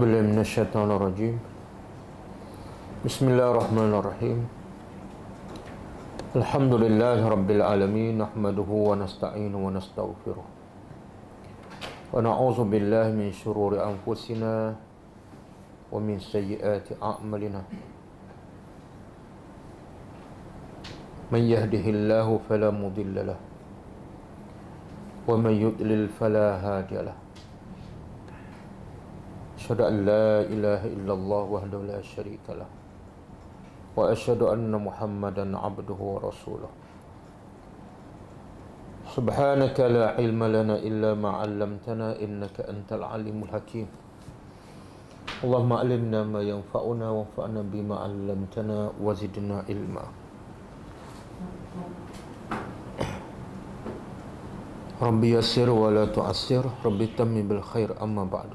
أعوذ بالله من الشيطان الرجيم. بسم الله الرحمن الرحيم. الحمد لله رب العالمين، نحمده ونستعينه ونستغفره ونعوذ بالله من شرور أنفسنا ومن سيئات أعمالنا. من يهده الله فلا مضل له ومن يضلل فلا هادي له. أشهد أن لا إله إلا الله وحده لا شريك له وأشهد أن محمدا عبده ورسوله. سبحانك لا علم لنا إلا ما علمتنا إنك أنت العليم الحكيم. اللهم علمنا ما ينفعنا وانفعنا بما علمتنا وزدنا علما. ربي يسر ولا تعسر، ربي تمم بالخير. أما بعد.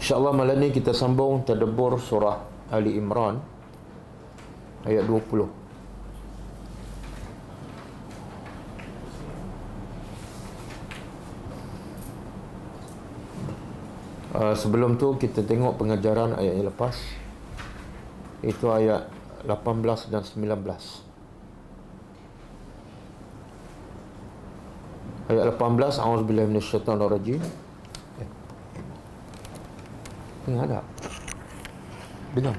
InsyaAllah malam ni kita sambung tadabbur surah Ali Imran ayat 20. Sebelum tu kita tengok pengajaran ayat yang lepas, itu ayat 18 dan 19. Ayat 18, A'udzubillahi minasyaitonirrajim. Dengar tak? Dengar.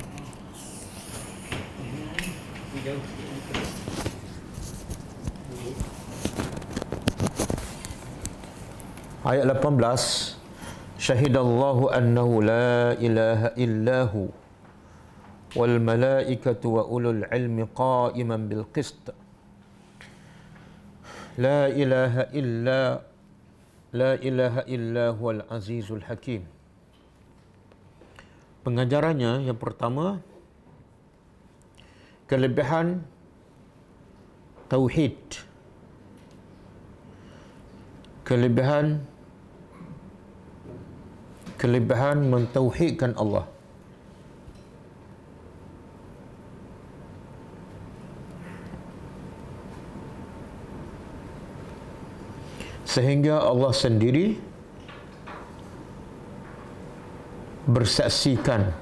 Ayat 18. Syahidallahu annahu la ilaha illahu wal malaikatu wa ulul ilmi qa'iman bil qist. La ilaha illa huwal azizul hakim. Pengajarannya yang pertama, kelebihan tauhid, kelebihan mentauhidkan Allah. Sehingga Allah sendiri bersaksikan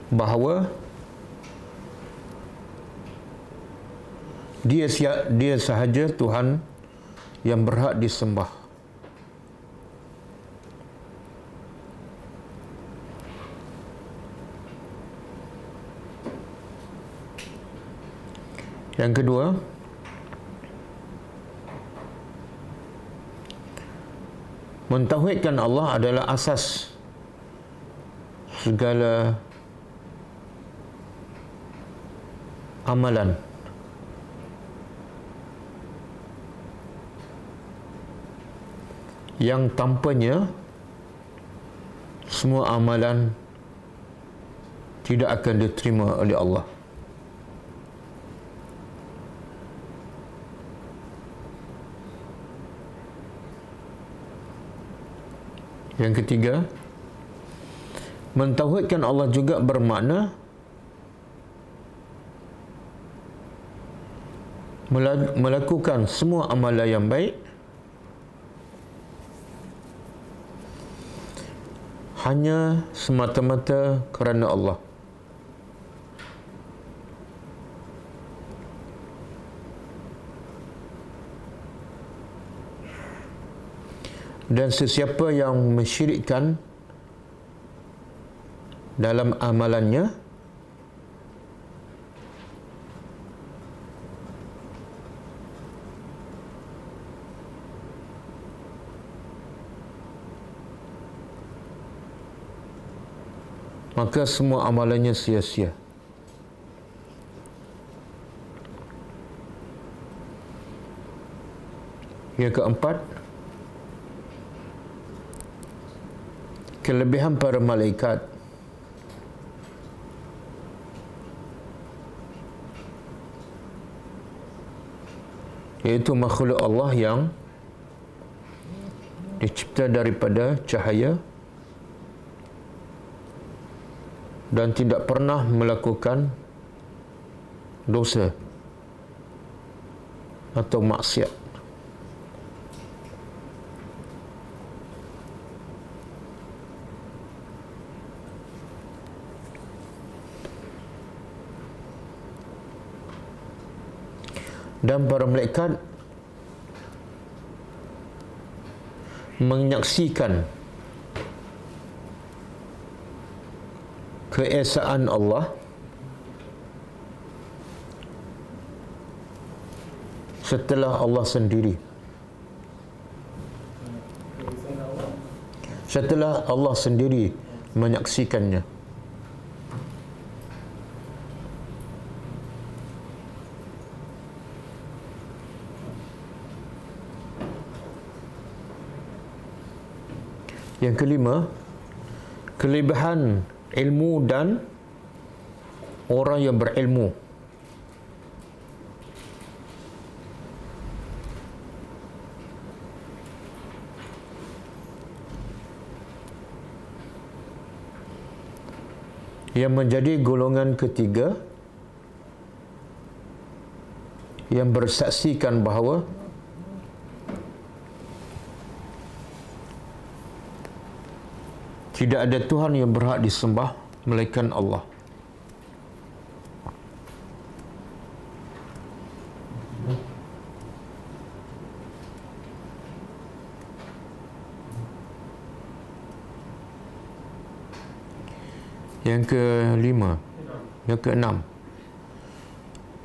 bahawa dia sahaja Tuhan yang berhak disembah. Yang kedua, mentauhidkan Allah adalah asas segala amalan. Yang tanpanya semua amalan tidak akan diterima oleh Allah. Yang ketiga, mentauhidkan Allah juga bermakna melakukan semua amalan yang baik hanya semata-mata kerana Allah. Dan sesiapa yang mensyirikkan dalam amalannya, maka semua amalannya sia-sia. Yang keempat, kelebihan para malaikat. Iaitu makhluk Allah yang dicipta daripada cahaya dan tidak pernah melakukan dosa atau maksiat. Dan para malaikat menyaksikan keesaan Allah setelah Allah sendiri. Setelah Allah sendiri menyaksikannya. Yang kelima, kelebihan ilmu dan orang yang berilmu. Yang menjadi golongan ketiga yang bersaksikan bahawa tidak ada Tuhan yang berhak disembah melainkan Allah. Yang kelima, yang keenam,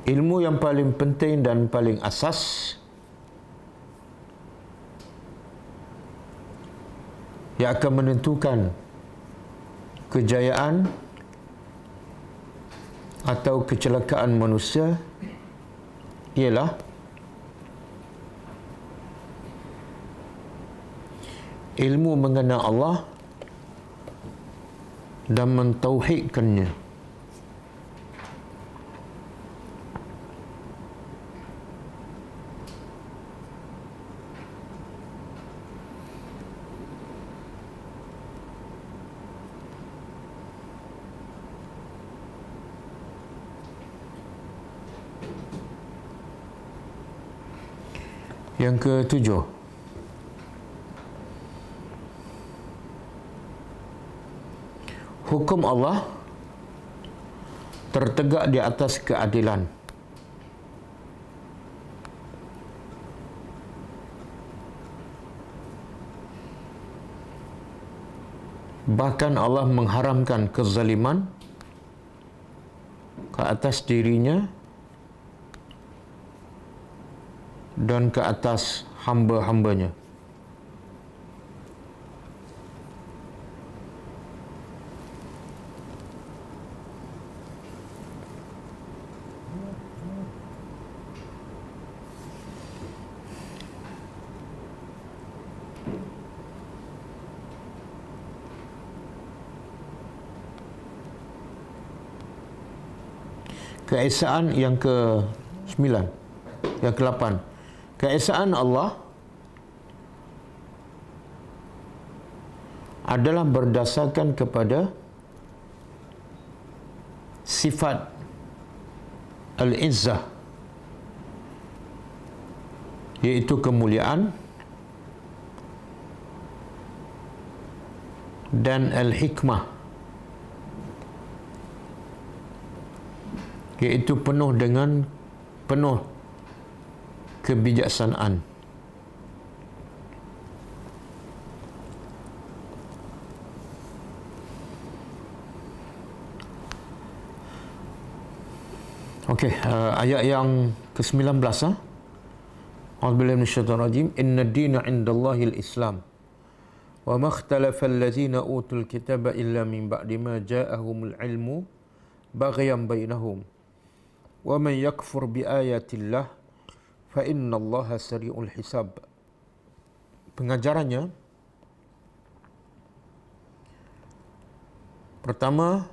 ilmu yang paling penting dan paling asas yang akan menentukan kejayaan atau kecelakaan manusia ialah ilmu mengenal Allah dan mentauhidkannya. Yang ketujuh, hukum Allah tertegak di atas keadilan. Bahkan Allah mengharamkan kezaliman ke atas dirinya dan ke atas hamba-hambanya. Keesaan yang ke-9, yang ke-8. Keesaan Allah adalah berdasarkan kepada sifat al-izzah, iaitu kemuliaan, dan al-hikmah, iaitu penuh kebijaksanaan. Okey, ayat yang ke-19. A'udzubillahi minasyaitonir rajim. Inna ad-dina 'indallahi al-Islam. Wa ma ikhtalafa allazina utul kitaba illa min ba'di ma ja'ahumul 'ilmu baghyan bainahum. Wa man yakfur bi ayatillah fa innallaha sari'ul hisab. Pengajarannya, pertama,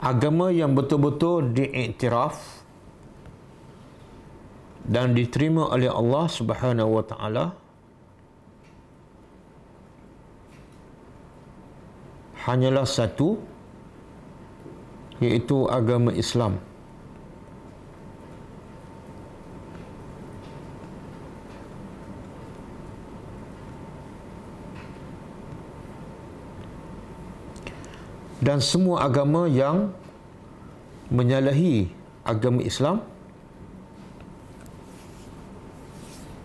agama yang betul-betul diiktiraf dan diterima oleh Allah Subhanahu wa taala hanyalah satu, iaitu agama Islam. Dan semua agama yang menyalahi agama Islam,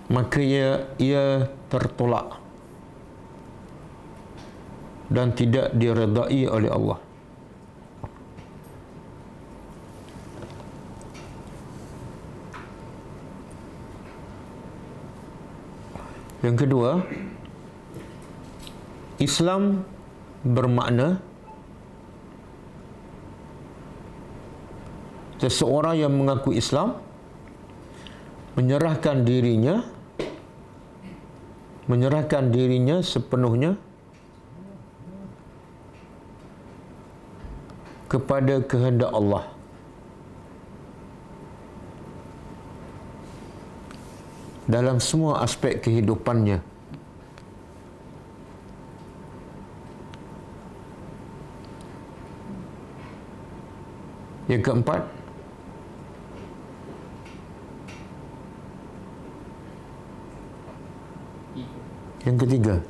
maka ia tertolak dan tidak diredai oleh Allah. Yang kedua, Islam bermakna seseorang yang mengaku Islam menyerahkan dirinya sepenuhnya kepada kehendak Allah. Dalam semua aspek kehidupannya. Yang keempat, yang ketiga,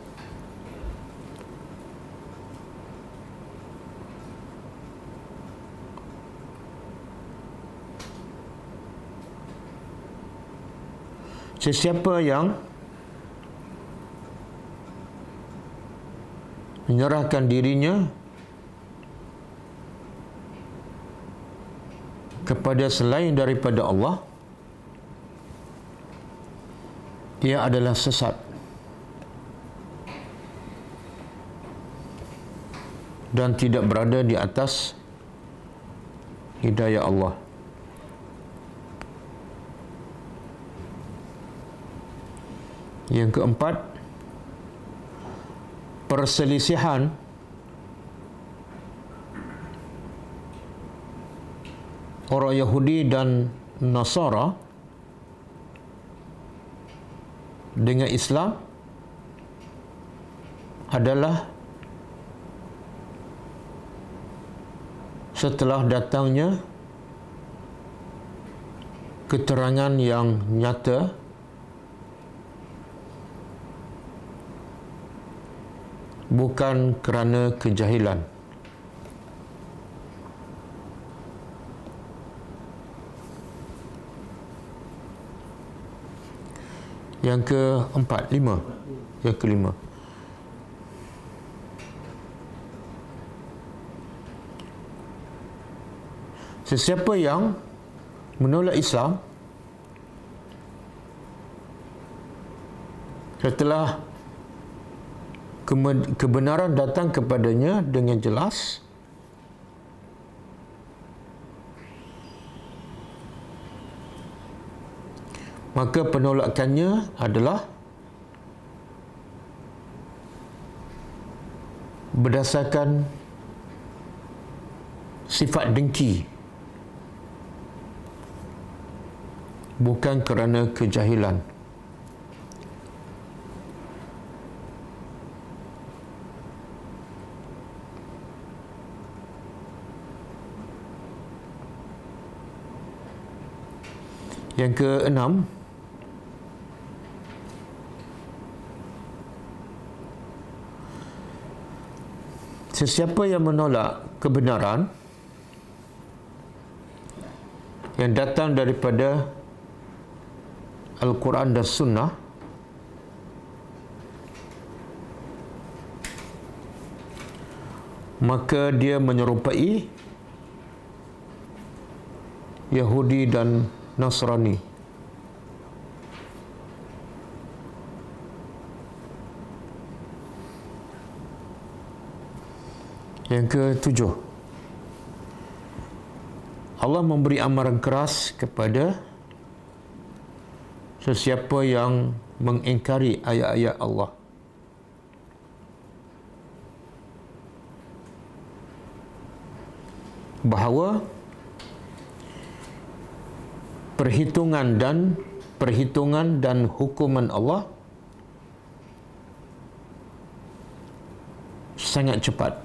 sesiapa yang menyerahkan dirinya kepada selain daripada Allah, ia adalah sesat dan tidak berada di atas hidayah Allah. Yang keempat, perselisihan orang Yahudi dan Nasara dengan Islam adalah setelah datangnya keterangan yang nyata bukan kerana kejahilan. Yang kelima. Sesiapa yang menolak Islam setelah kebenaran datang kepadanya dengan jelas, maka penolakannya adalah berdasarkan sifat dengki, bukan kerana kejahilan. Yang keenam, sesiapa yang menolak kebenaran yang datang daripada Al-Quran dan Sunnah, maka dia menyerupai Yahudi dan Nasrani. Yang ketujuh, Allah memberi amaran keras kepada sesiapa yang mengingkari ayat-ayat Allah. Bahawa perhitungan dan hukuman Allah sangat cepat.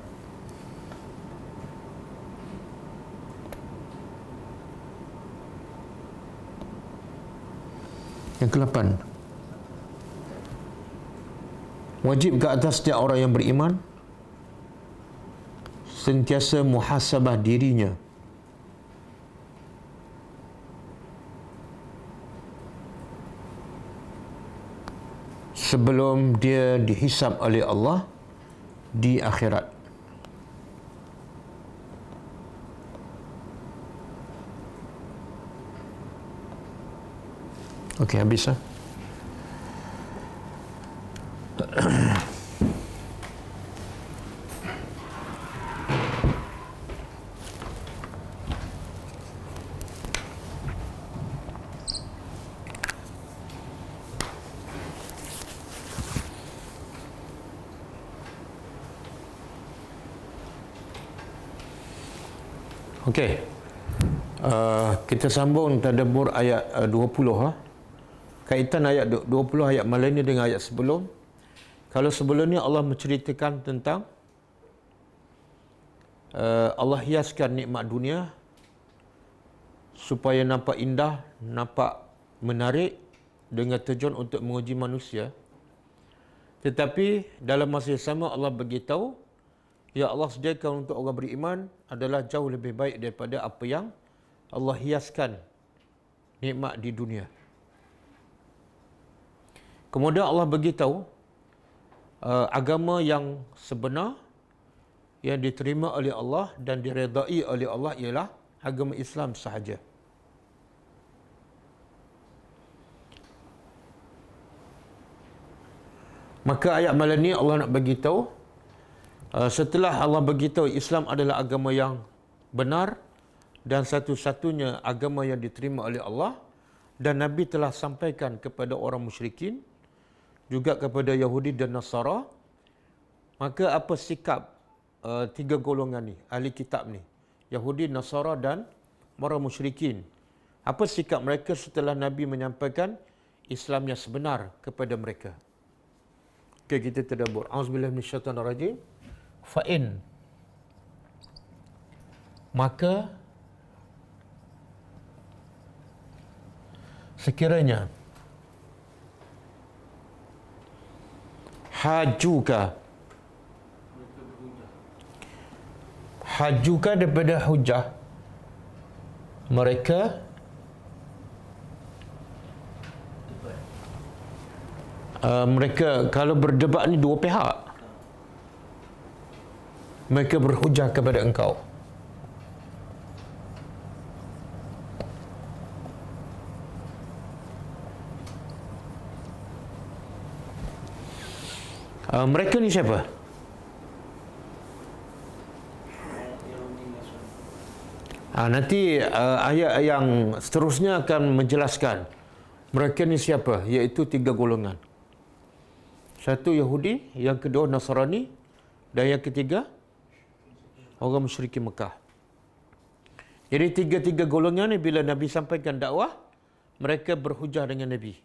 Yang ke-8, wajib ke atas setiap orang yang beriman sentiasa muhasabah dirinya sebelum dia dihisab oleh Allah di akhirat. Okey, habis lah. Okey. Kita sambung tadabbur ayat 20 ha. Kaitan ayat 20 ayat malam ni dengan ayat sebelum. Kalau sebelum ni Allah menceritakan tentang Allah hiaskan nikmat dunia supaya nampak indah, nampak menarik dengan tujuan untuk menguji manusia. Tetapi dalam masa yang sama Allah beritahu, ya Allah sediakan untuk orang beriman adalah jauh lebih baik daripada apa yang Allah hiaskan nikmat di dunia. Kemudian Allah beritahu agama yang sebenar yang diterima oleh Allah dan diredai oleh Allah ialah agama Islam sahaja. Maka ayat malam ni Allah nak beritahu, setelah Allah beritahu Islam adalah agama yang benar dan satu-satunya agama yang diterima oleh Allah, dan Nabi telah sampaikan kepada orang musyrikin, juga kepada Yahudi dan Nasara, maka apa sikap tiga golongan ni, ahli kitab ni, Yahudi, Nasara dan orang musyrikin? Apa sikap mereka setelah Nabi menyampaikan Islam yang sebenar kepada mereka? Okey, kita tadabbur. Auzubillahi minasyaitanirrajim. Fa'in, maka sekiranya hajuka daripada hujah mereka, mereka kalau berdebat ni dua pihak, mereka berhujah kepada engkau. Mereka ni siapa? Nanti ayat yang seterusnya akan menjelaskan mereka ni siapa, iaitu tiga golongan. Satu Yahudi, yang kedua Nasrani, dan yang ketiga orang musyrikin Mekah. Jadi tiga-tiga golongan ni bila Nabi sampaikan dakwah, mereka berhujah dengan Nabi.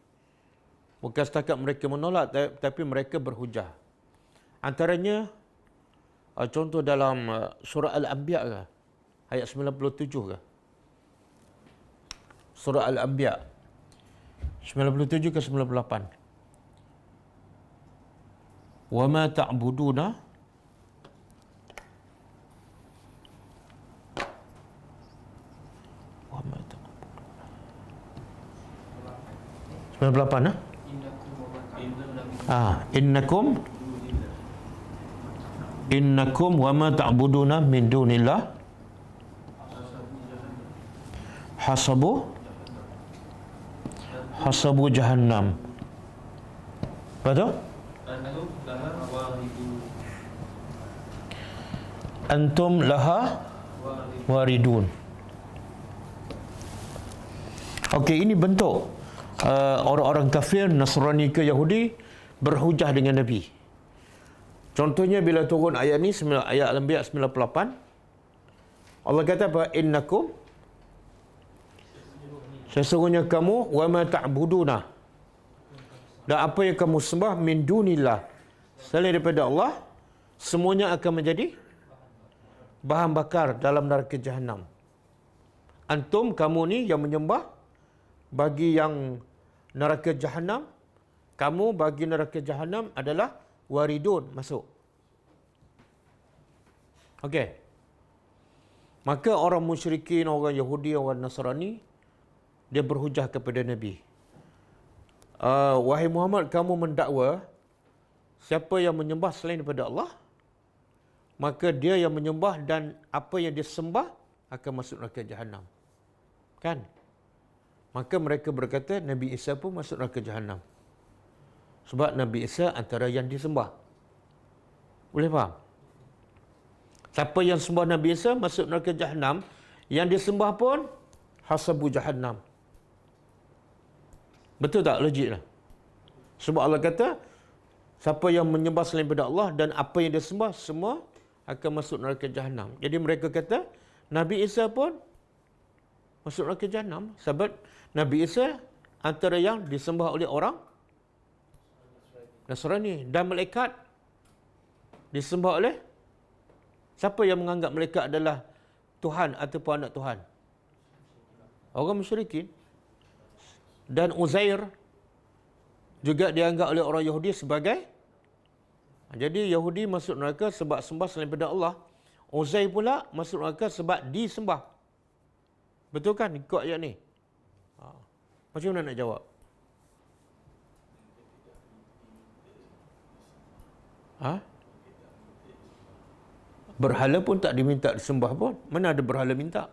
Bukan setakat mereka menolak, tapi mereka berhujah. Antaranya, contoh dalam surah Al-Anbiya ke? Ayat 97 ke? Surah Al-Anbiya 97 ke 98. Wa ma ta'buduna wa ma ta'buduna 98 ha? Innakum wa ma ta'buduna min dunillah hasabu jahannam. Betul? Antum laha waridun. Okey, ini bentuk orang-orang kafir, Nasrani ke Yahudi berhujah dengan Nabi. Contohnya bila turun ayat ni, ayat Al-Anbiya 98, Allah kata apa? Innakum, sesungguhnya kamu, wa ma ta'buduna, dan apa yang kamu sembah, min dunillah, selain daripada Allah, semuanya akan menjadi bahan bakar dalam neraka jahanam. Antum, kamu ni yang menyembah bagi yang neraka Jahannam, kamu bagi neraka Jahannam adalah waridun, masuk. Okey. Maka orang musyrikin, orang Yahudi, orang Nasrani, dia berhujah kepada Nabi. Wahai Muhammad, kamu mendakwa siapa yang menyembah selain daripada Allah, maka dia yang menyembah dan apa yang dia sembah akan masuk neraka Jahannam. Kan? Maka mereka berkata Nabi Isa pun masuk neraka Jahannam. Sebab Nabi Isa antara yang disembah. Boleh faham? Siapa yang sembah Nabi Isa masuk neraka Jahannam, yang disembah pun hasabu Jahannam. Betul tak logiknya? Sebab Allah kata siapa yang menyembah selain daripada Allah dan apa yang dia sembah semua akan masuk neraka Jahannam. Jadi mereka kata Nabi Isa pun masuk neraka Jahannam sebab Nabi Isa antara yang disembah oleh orang Nasrani, dan malaikat disembah oleh siapa yang menganggap malaikat adalah Tuhan ataupun anak Tuhan? Orang musyrikin. Dan Uzair juga dianggap oleh orang Yahudi sebagai, jadi Yahudi masuk neraka sebab sembah selain daripada Allah. Uzair pula masuk neraka sebab disembah. Betul kan ikut ayat ni? Macam mana nak jawab? Berhala pun tak diminta disembah pun. Mana ada berhala minta?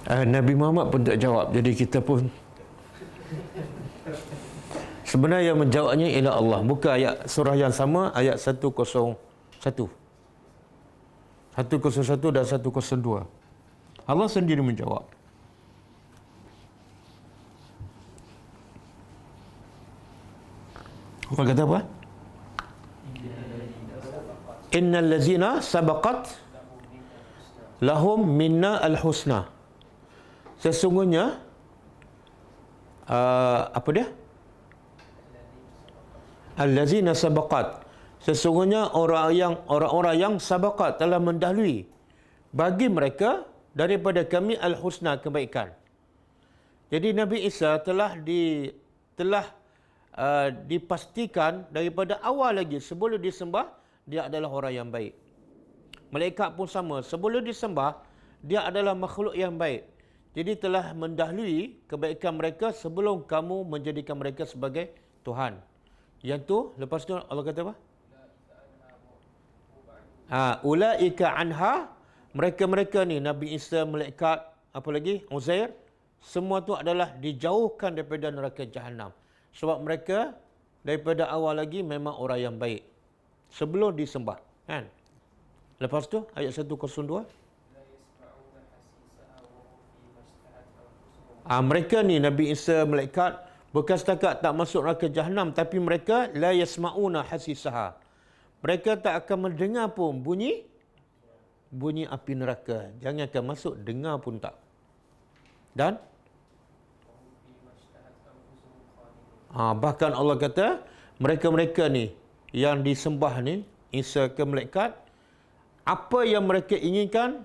Nabi Muhammad pun tak jawab. Jadi kita pun sebenarnya yang menjawabnya ialah Allah. Bukan ayat surah yang sama, ayat 101. 101 dan 102. Allah sendiri menjawab. Allah kata apa? Innal ladzina sabaqat lahum minna al-husna. Sesungguhnya apa dia? Allazina sabaqat. Sesungguhnya orang-orang yang sabaqat telah mendahului bagi mereka daripada kami al-husna, kebaikan. Jadi Nabi Isa telah dipastikan daripada awal lagi sebelum disembah dia adalah orang yang baik. Malaikat pun sama, sebelum disembah dia adalah makhluk yang baik. Jadi telah mendahului kebaikan mereka sebelum kamu menjadikan mereka sebagai Tuhan. Yang tu lepas tu Allah kata apa? Ulaika anha, mereka-mereka ni, Nabi Isa, malaikat, apa lagi? Uzair, semua tu adalah dijauhkan daripada neraka Jahannam. Sebab mereka daripada awal lagi memang orang yang baik sebelum disembah, kan? Lepas tu ayat 102. Mereka ni Nabi Isa, malaikat, bukan setakat tak masuk neraka Jahannam, tapi mereka la yasma'una hasisaha. Mereka tak akan mendengar pun bunyi api neraka. Jangankan masuk, dengar pun tak. Dan bahkan Allah kata mereka-mereka ni yang disembah ni, Isa ke malaikat, apa yang mereka inginkan,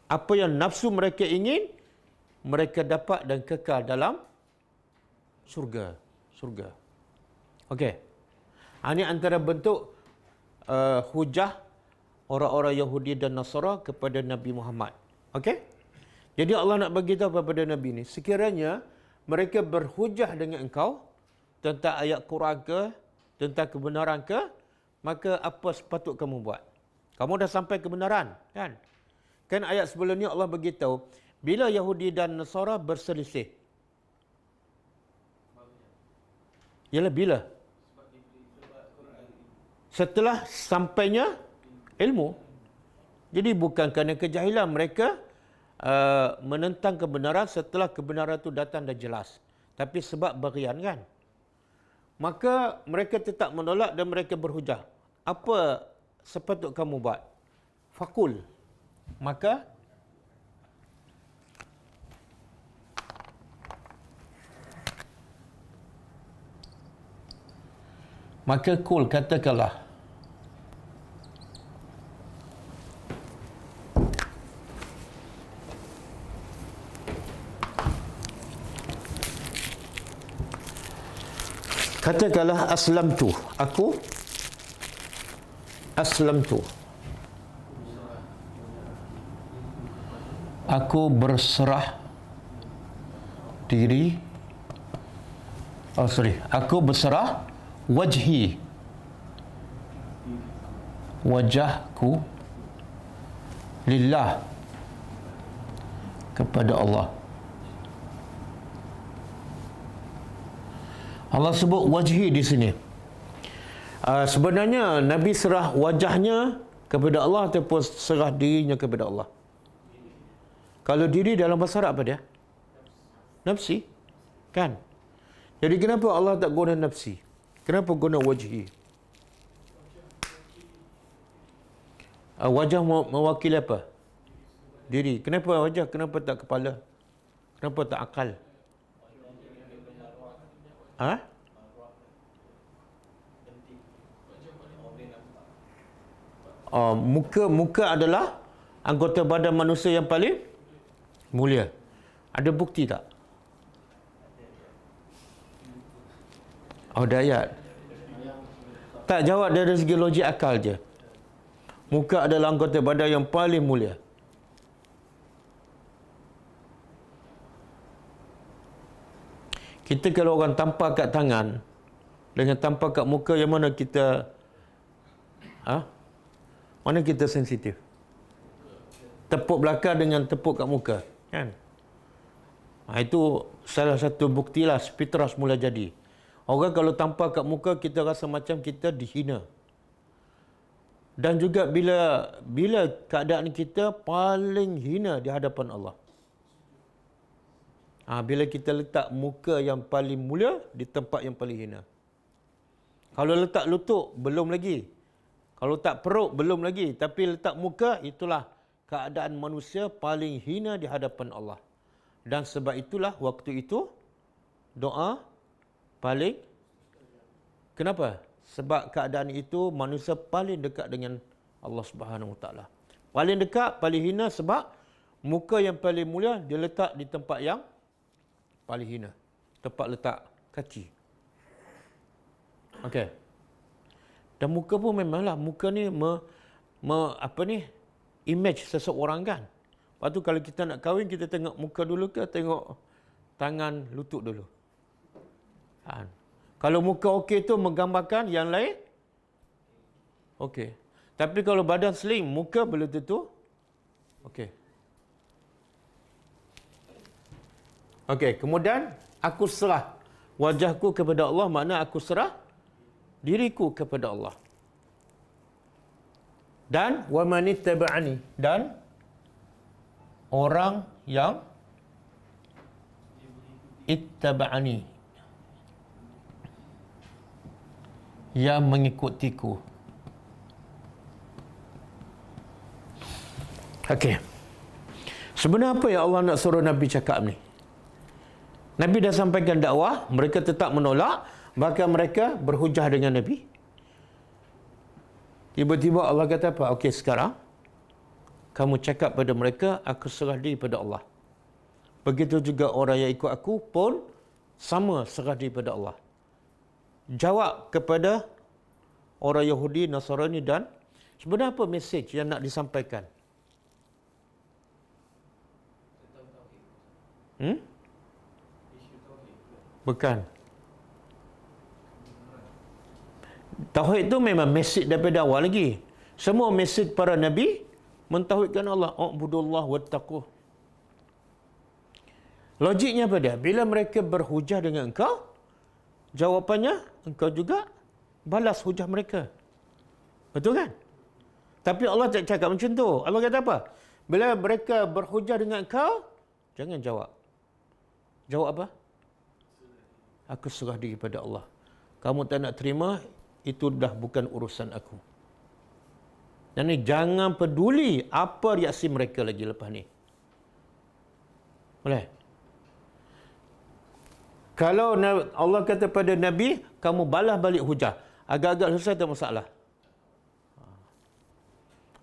apa yang nafsu mereka ingin, mereka dapat dan kekal dalam surga. Okey. Ini antara bentuk hujah orang-orang Yahudi dan Nasara kepada Nabi Muhammad. Okey? Jadi Allah nak bagi tahu kepada Nabi ni, sekiranya mereka berhujah dengan engkau tentang ayat Quran ke, tentang kebenaran ke, maka apa sepatut kamu buat? Kamu dah sampai kebenaran, kan? Kan ayat sebelum ni Allah beritahu bila Yahudi dan Nasara berselisih. Ialah bila? Setelah sampainya ilmu. Jadi bukan kerana kejahilan mereka menentang kebenaran setelah kebenaran itu datang dan jelas. Tapi sebab berian, kan? Maka mereka tetap menolak dan mereka berhujah. Apa sepatut kamu buat? Fakul. Maka kul, katakanlah. Katakanlah aslamtu. Aku aslamtu. Aku berserah diri. Aku berserah wajhi. Wajahku lillah, kepada Allah. Allah sebut wajhi di sini. Sebenarnya Nabi serah wajahnya kepada Allah ataupun serah dirinya kepada Allah? Kalau diri dalam bahasa Arab apa dia? Nafsi. Kan? Jadi kenapa Allah tak guna nafsi? Kenapa guna wajhi? Wajah mewakili apa? Diri. Kenapa wajah? Kenapa tak kepala? Kenapa tak akal? Muka adalah anggota badan manusia yang paling mulia. Ada bukti tak? Ada ayat? Tak, jawab dari segi logik akal je. Muka adalah anggota badan yang paling mulia. Kita kalau orang tampar kat tangan dengan tampar kat muka, yang mana kita mana kita sensitif? Tepuk belakang dengan tepuk kat muka, kan? Itu salah satu buktilah fitrah mula jadi. Orang kalau tampar kat muka, kita rasa macam kita dihina. Dan juga bila keadaan kita paling hina di hadapan Allah. Bila kita letak muka yang paling mulia di tempat yang paling hina. Kalau letak lutut, belum lagi. Kalau tak perut, belum lagi. Tapi letak muka, itulah keadaan manusia paling hina di hadapan Allah. Dan sebab itulah waktu itu doa paling. Kenapa? Sebab keadaan itu manusia paling dekat dengan Allah Subhanahu Wa Taala. Paling dekat, paling hina sebab muka yang paling mulia dia letak di tempat yang paling hina. Tempat letak kaki. Okey. Dan muka pun memanglah, muka ni image seseorang, kan. Lepas tu kalau kita nak kahwin, kita tengok muka dulu ke tengok tangan, lutut dulu? Kalau muka okey tu menggambarkan yang lain okey. Tapi kalau badan slim, muka belum tentu okey. Okey, kemudian aku serah wajahku kepada Allah, makna aku serah diriku kepada Allah. Dan wa man ittaba'ani, dan orang yang ittaba'ani, yang mengikutiku. Okey. Sebenarnya apa yang Allah nak suruh Nabi cakap ni? Nabi dah sampaikan dakwah, mereka tetap menolak, bahkan mereka berhujah dengan Nabi. Tiba-tiba Allah kata apa? Okey, sekarang kamu cakap pada mereka, aku serah diri pada Allah. Begitu juga orang yang ikut aku pun sama serah diri pada Allah. Jawab kepada orang Yahudi, Nasrani, dan sebenarnya apa mesej yang nak disampaikan? Bukan. Tauhid itu memang mesej daripada awal lagi. Semua mesej para Nabi mentauhidkan Allah. U'budullah wattaquh. Logiknya apa dia? Bila mereka berhujah dengan engkau, jawapannya engkau juga balas hujah mereka. Betul kan? Tapi Allah tak cakap macam tu. Allah kata apa? Bila mereka berhujah dengan engkau, jangan jawab. Jawab apa? Aku serah diri pada Allah. Kamu tak nak terima, itu dah bukan urusan aku. Dan jangan peduli apa reaksi mereka lagi lepas ni. Boleh? Kalau Allah kata pada Nabi, kamu balas balik hujah, agak-agak selesai tak masalah.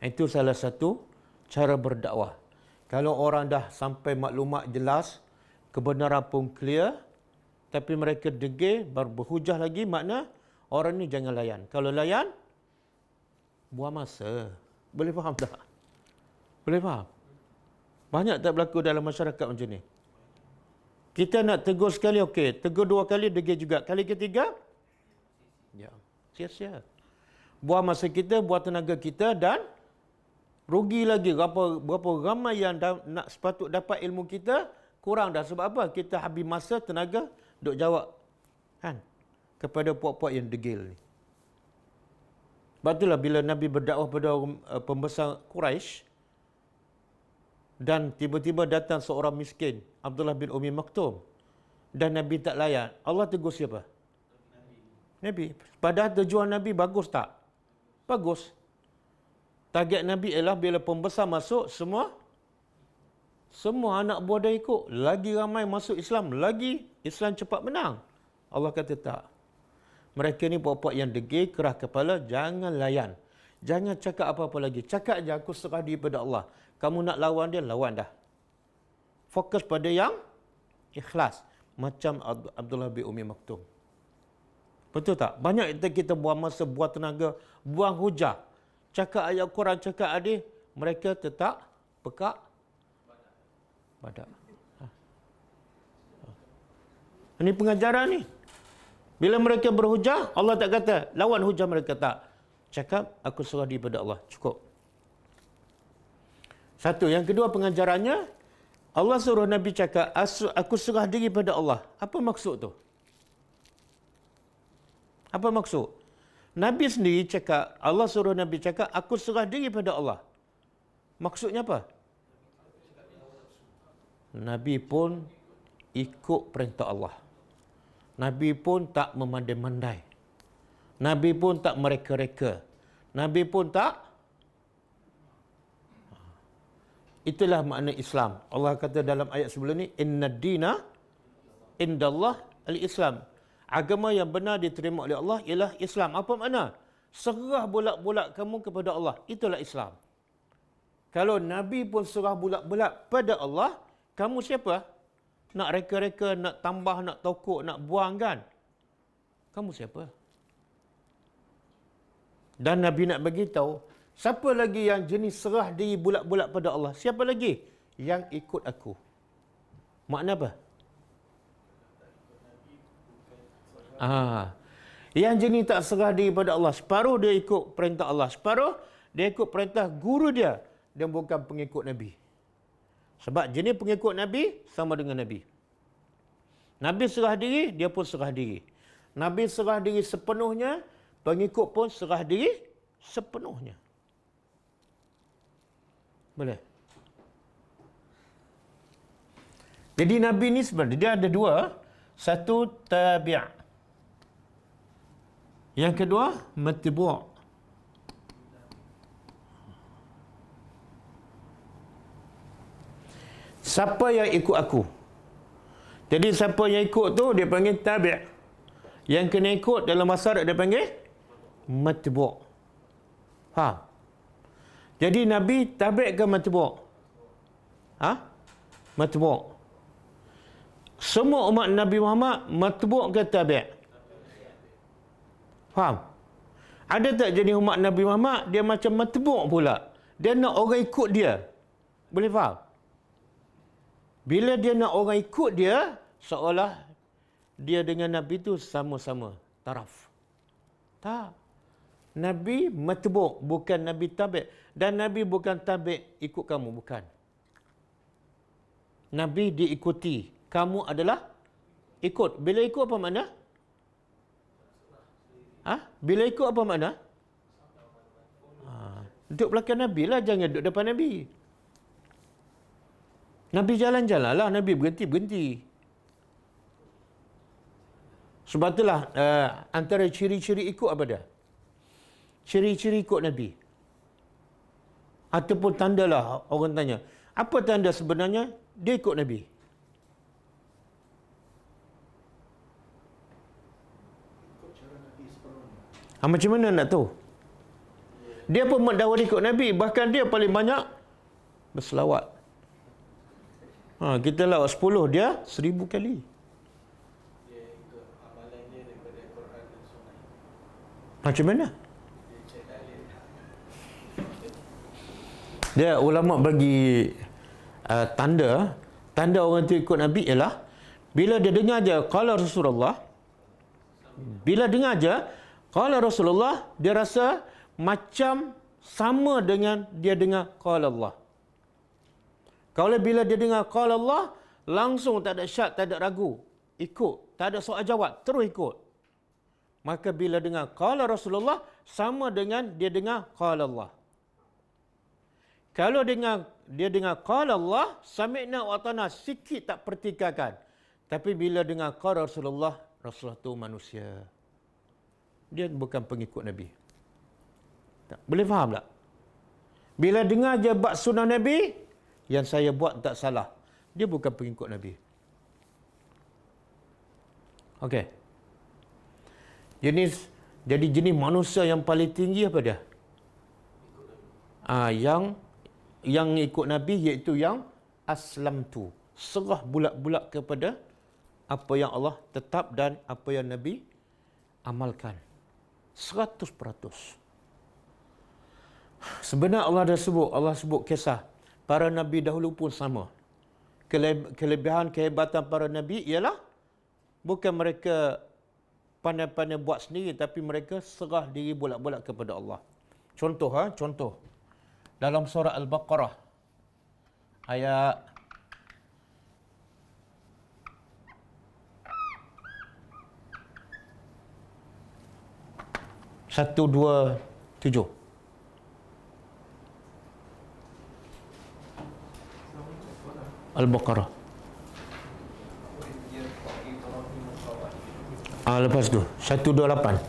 Itu salah satu cara berdakwah. Kalau orang dah sampai maklumat jelas, kebenaran pun clear, tapi mereka degil, baru berhujah lagi, makna orang ni jangan layan. Kalau layan, buang masa. Boleh faham tak? Boleh faham? Banyak tak berlaku dalam masyarakat macam ni? Kita nak tegur sekali, okey. Tegur 2 kali, degil juga. Kali ketiga, ya, sia-sia. Buang masa kita, buang tenaga kita, dan rugi lagi. Berapa ramai yang nak sepatut dapat ilmu kita, kurang dah. Sebab apa? Kita habis masa, tenaga, duk jawab. Kan? Kepada puak-puak yang degil ni. Sebab itulah bila Nabi berdakwah pada pembesar Quraisy, dan tiba-tiba datang seorang miskin, Abdullah bin Umi Maktum, dan Nabi tak layan. Allah tegur siapa? Nabi. Padahal tujuan Nabi bagus tak? Bagus. Target Nabi ialah bila pembesar masuk, semua anak buah dia ikut. Lagi ramai masuk Islam, lagi Islam cepat menang. Allah kata tak. Mereka ni puak-puak yang degil, kerah kepala, jangan layan. Jangan cakap apa-apa lagi. Cakap je, aku serah diri pada Allah. Kamu nak lawan dia, lawan dah. Fokus pada yang ikhlas. Macam Abdullah bin Umi Maktum. Betul tak? Banyak kita buang masa, buang tenaga, buang hujah. Cakap ayat Quran, cakap hadis, mereka tetap pekak badak. Ini pengajaran ni. Bila mereka berhujah, Allah tak kata lawan hujah mereka, tak. Cakap, aku serah diri pada Allah. Cukup. Satu. Yang kedua pengajarannya, Allah suruh Nabi cakap, aku serah diri pada Allah. Apa maksud tu? Apa maksud? Nabi sendiri cakap, Allah suruh Nabi cakap, aku serah diri pada Allah. Maksudnya apa? Nabi pun ikut perintah Allah. Nabi pun tak memandai-mandai. Nabi pun tak mereka-reka. Nabi pun tak. Itulah makna Islam. Allah kata dalam ayat sebelum ni, inna dina indallah al-Islam. Agama yang benar diterima oleh Allah ialah Islam. Apa makna? Serah bulat-bulat kamu kepada Allah. Itulah Islam. Kalau Nabi pun serah bulat-bulat pada Allah, kamu siapa? Nak reka-reka, nak tambah, nak tokok, nak buang kan? Kamu siapa? Dan Nabi nak bagi tahu, siapa lagi yang jenis serah diri bulat-bulat pada Allah? Siapa lagi? Yang ikut aku. Makna apa? Yang jenis tak serah diri pada Allah, separuh dia ikut perintah Allah, separuh dia ikut perintah guru dia, dan bukan pengikut Nabi. Sebab jenis pengikut Nabi sama dengan Nabi. Nabi serah diri, dia pun serah diri. Nabi serah diri sepenuhnya, pengikut pun serah diri sepenuhnya. Boleh? Jadi Nabi ni sebenarnya dia ada dua. Satu, tabi'. Yang kedua, matbu'. Siapa yang ikut aku? Jadi siapa yang ikut tu dia panggil tabi'. Yang kena ikut dalam masyarakat dia panggil matbu'. Faham? Jadi Nabi tabi' ke matbu'? Matbu'. Semua umat Nabi Muhammad matbu' ke tabi'? Faham? Ada tak jadi umat Nabi Muhammad dia macam matbu' pula? Dia nak orang ikut dia. Boleh faham? Bila dia nak orang ikut dia, seolah dia dengan Nabi tu sama-sama taraf. Tak. Nabi matbu', bukan Nabi tabi'. Dan Nabi bukan tabi' ikut kamu, bukan. Nabi diikuti. Kamu adalah ikut. Bila ikut apa makna? Bila ikut apa makna? Duduk belakang Nabi lah, jangan duduk depan Nabi. Nabi jalan-jalan lah, Nabi berhenti-berhenti. Sebab itulah antara ciri-ciri ikut apa dia? Ciri-ciri ikut Nabi. Ataupun tanda lah orang tanya, apa tanda sebenarnya dia ikut Nabi? Macam mana nak tahu? Dia pun mendakwa ikut Nabi, bahkan dia paling banyak berselawat. Kita lawat 10, dia 1000 kali. Macam mana? Dia ulama bagi tanda orang tu ikut Nabi ialah bila dia dengar je qala Rasulullah, bila dengar je qala Rasulullah, dia rasa macam sama dengan dia dengar qala Allah. Kalau bila dia dengar qala Allah, langsung tak ada syak, tak ada ragu, ikut, tak ada soal jawab, terus ikut. Maka bila dengar qala Rasulullah, sama dengan dia dengar qala Allah. Kalau dia dengar qala Allah, sami'na wa ata'na, sikit tak pertikaikan. Tapi bila dengar qala Rasulullah, Rasulullah tu manusia. Dia bukan pengikut Nabi. Tak, boleh faham tak? Bila dengar je bab sunnah Nabi, yang saya buat tak salah, dia bukan pengikut Nabi. Okey. Jadi jenis manusia yang paling tinggi apa dia? Yang ikut Nabi, iaitu yang aslamtu, serah bulat-bulat kepada apa yang Allah tetap dan apa yang Nabi amalkan. 100%. Sebenarnya Allah sebut kisah para Nabi dahulu pun sama. Kelebihan, kehebatan para Nabi ialah bukan mereka pandai-pandai buat sendiri, tapi mereka serah diri bulat-bulat kepada Allah. Contoh. Dalam surah Al-Baqarah ayat 127. Al-Baqarah. Lepas tu 128.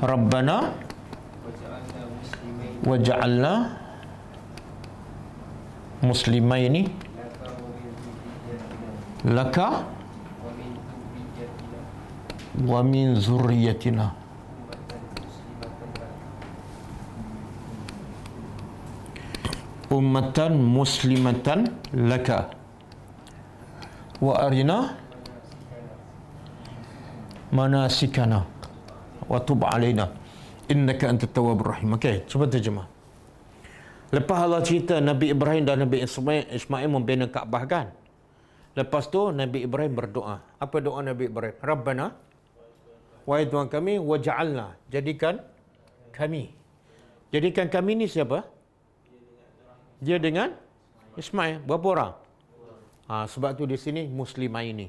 Rabbana waj'alna muslimaini laka wa min zurriyyatina ummatan muslimatan laka wa arina manasikana wa tub alaina innaka antat tawwabur rahim. Okey, cuba terjemah. Lepas Allah cerita Nabi Ibrahim dan Nabi Ismail membina Kaabah kan? Lepas tu Nabi Ibrahim berdoa. Apa doa Nabi Ibrahim? Rabbana, wahai Tuhan kami, waj'alna, jadikan kami. Jadikan kami ni siapa? Dia dengan Ismail. Berapa orang? Sebab tu di sini muslimaini.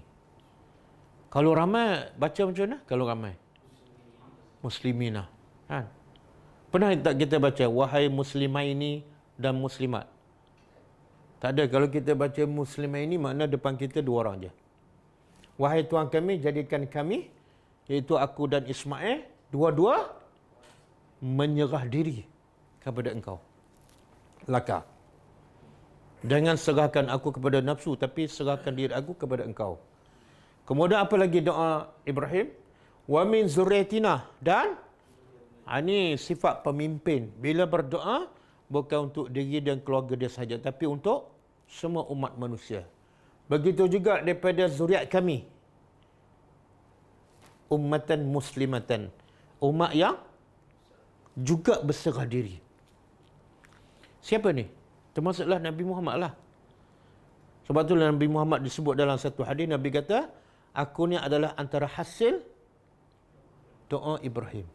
Kalau ramai baca macam mana? Kalau ramai muslimina. Kan? Pernah tak kita baca wahai muslimaini dan muslimat? Tak ada. Kalau kita baca muslimaini, makna depan kita dua orang je. Wahai Tuhan kami, jadikan kami, iaitu aku dan Ismail, dua-dua menyerah diri kepada engkau. Laka. Jangan serahkan aku kepada nafsu, tapi serahkan diri aku kepada engkau. Kemudian apa lagi doa Ibrahim? Wa min zurriyatina, dan ini sifat pemimpin. Bila berdoa, bukan untuk diri dan keluarga dia sahaja, tapi untuk semua umat manusia. Begitu juga daripada zuriat kami. Ummatan muslimatan. Umat yang juga berserah diri. Siapa ni? Termasuklah Nabi Muhammad lah. Sebab tu Nabi Muhammad disebut dalam satu hadis, Nabi kata, aku ni adalah antara hasil doa Ibrahim.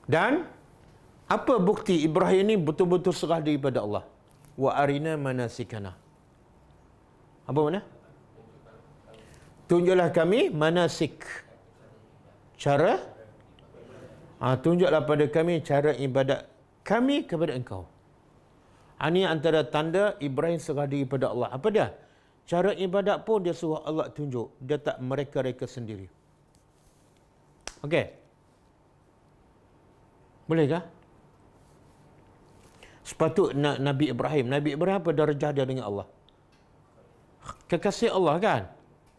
Dan apa bukti Ibrahim ni betul-betul serah diri pada Allah? Wa arina manasikana. Apa makna? Tunjuklah kami manasik. Cara tunjuklah pada kami cara ibadat kami kepada engkau. Ini antara tanda Ibrahim serah diri pada Allah. Apa dia? Cara ibadat pun dia suruh Allah tunjuk. Dia tak mereka-reka sendiri. Okey. Bolehkah? Sepatut Nabi Ibrahim apa darjah dia dengan Allah? Kekasih Allah kan?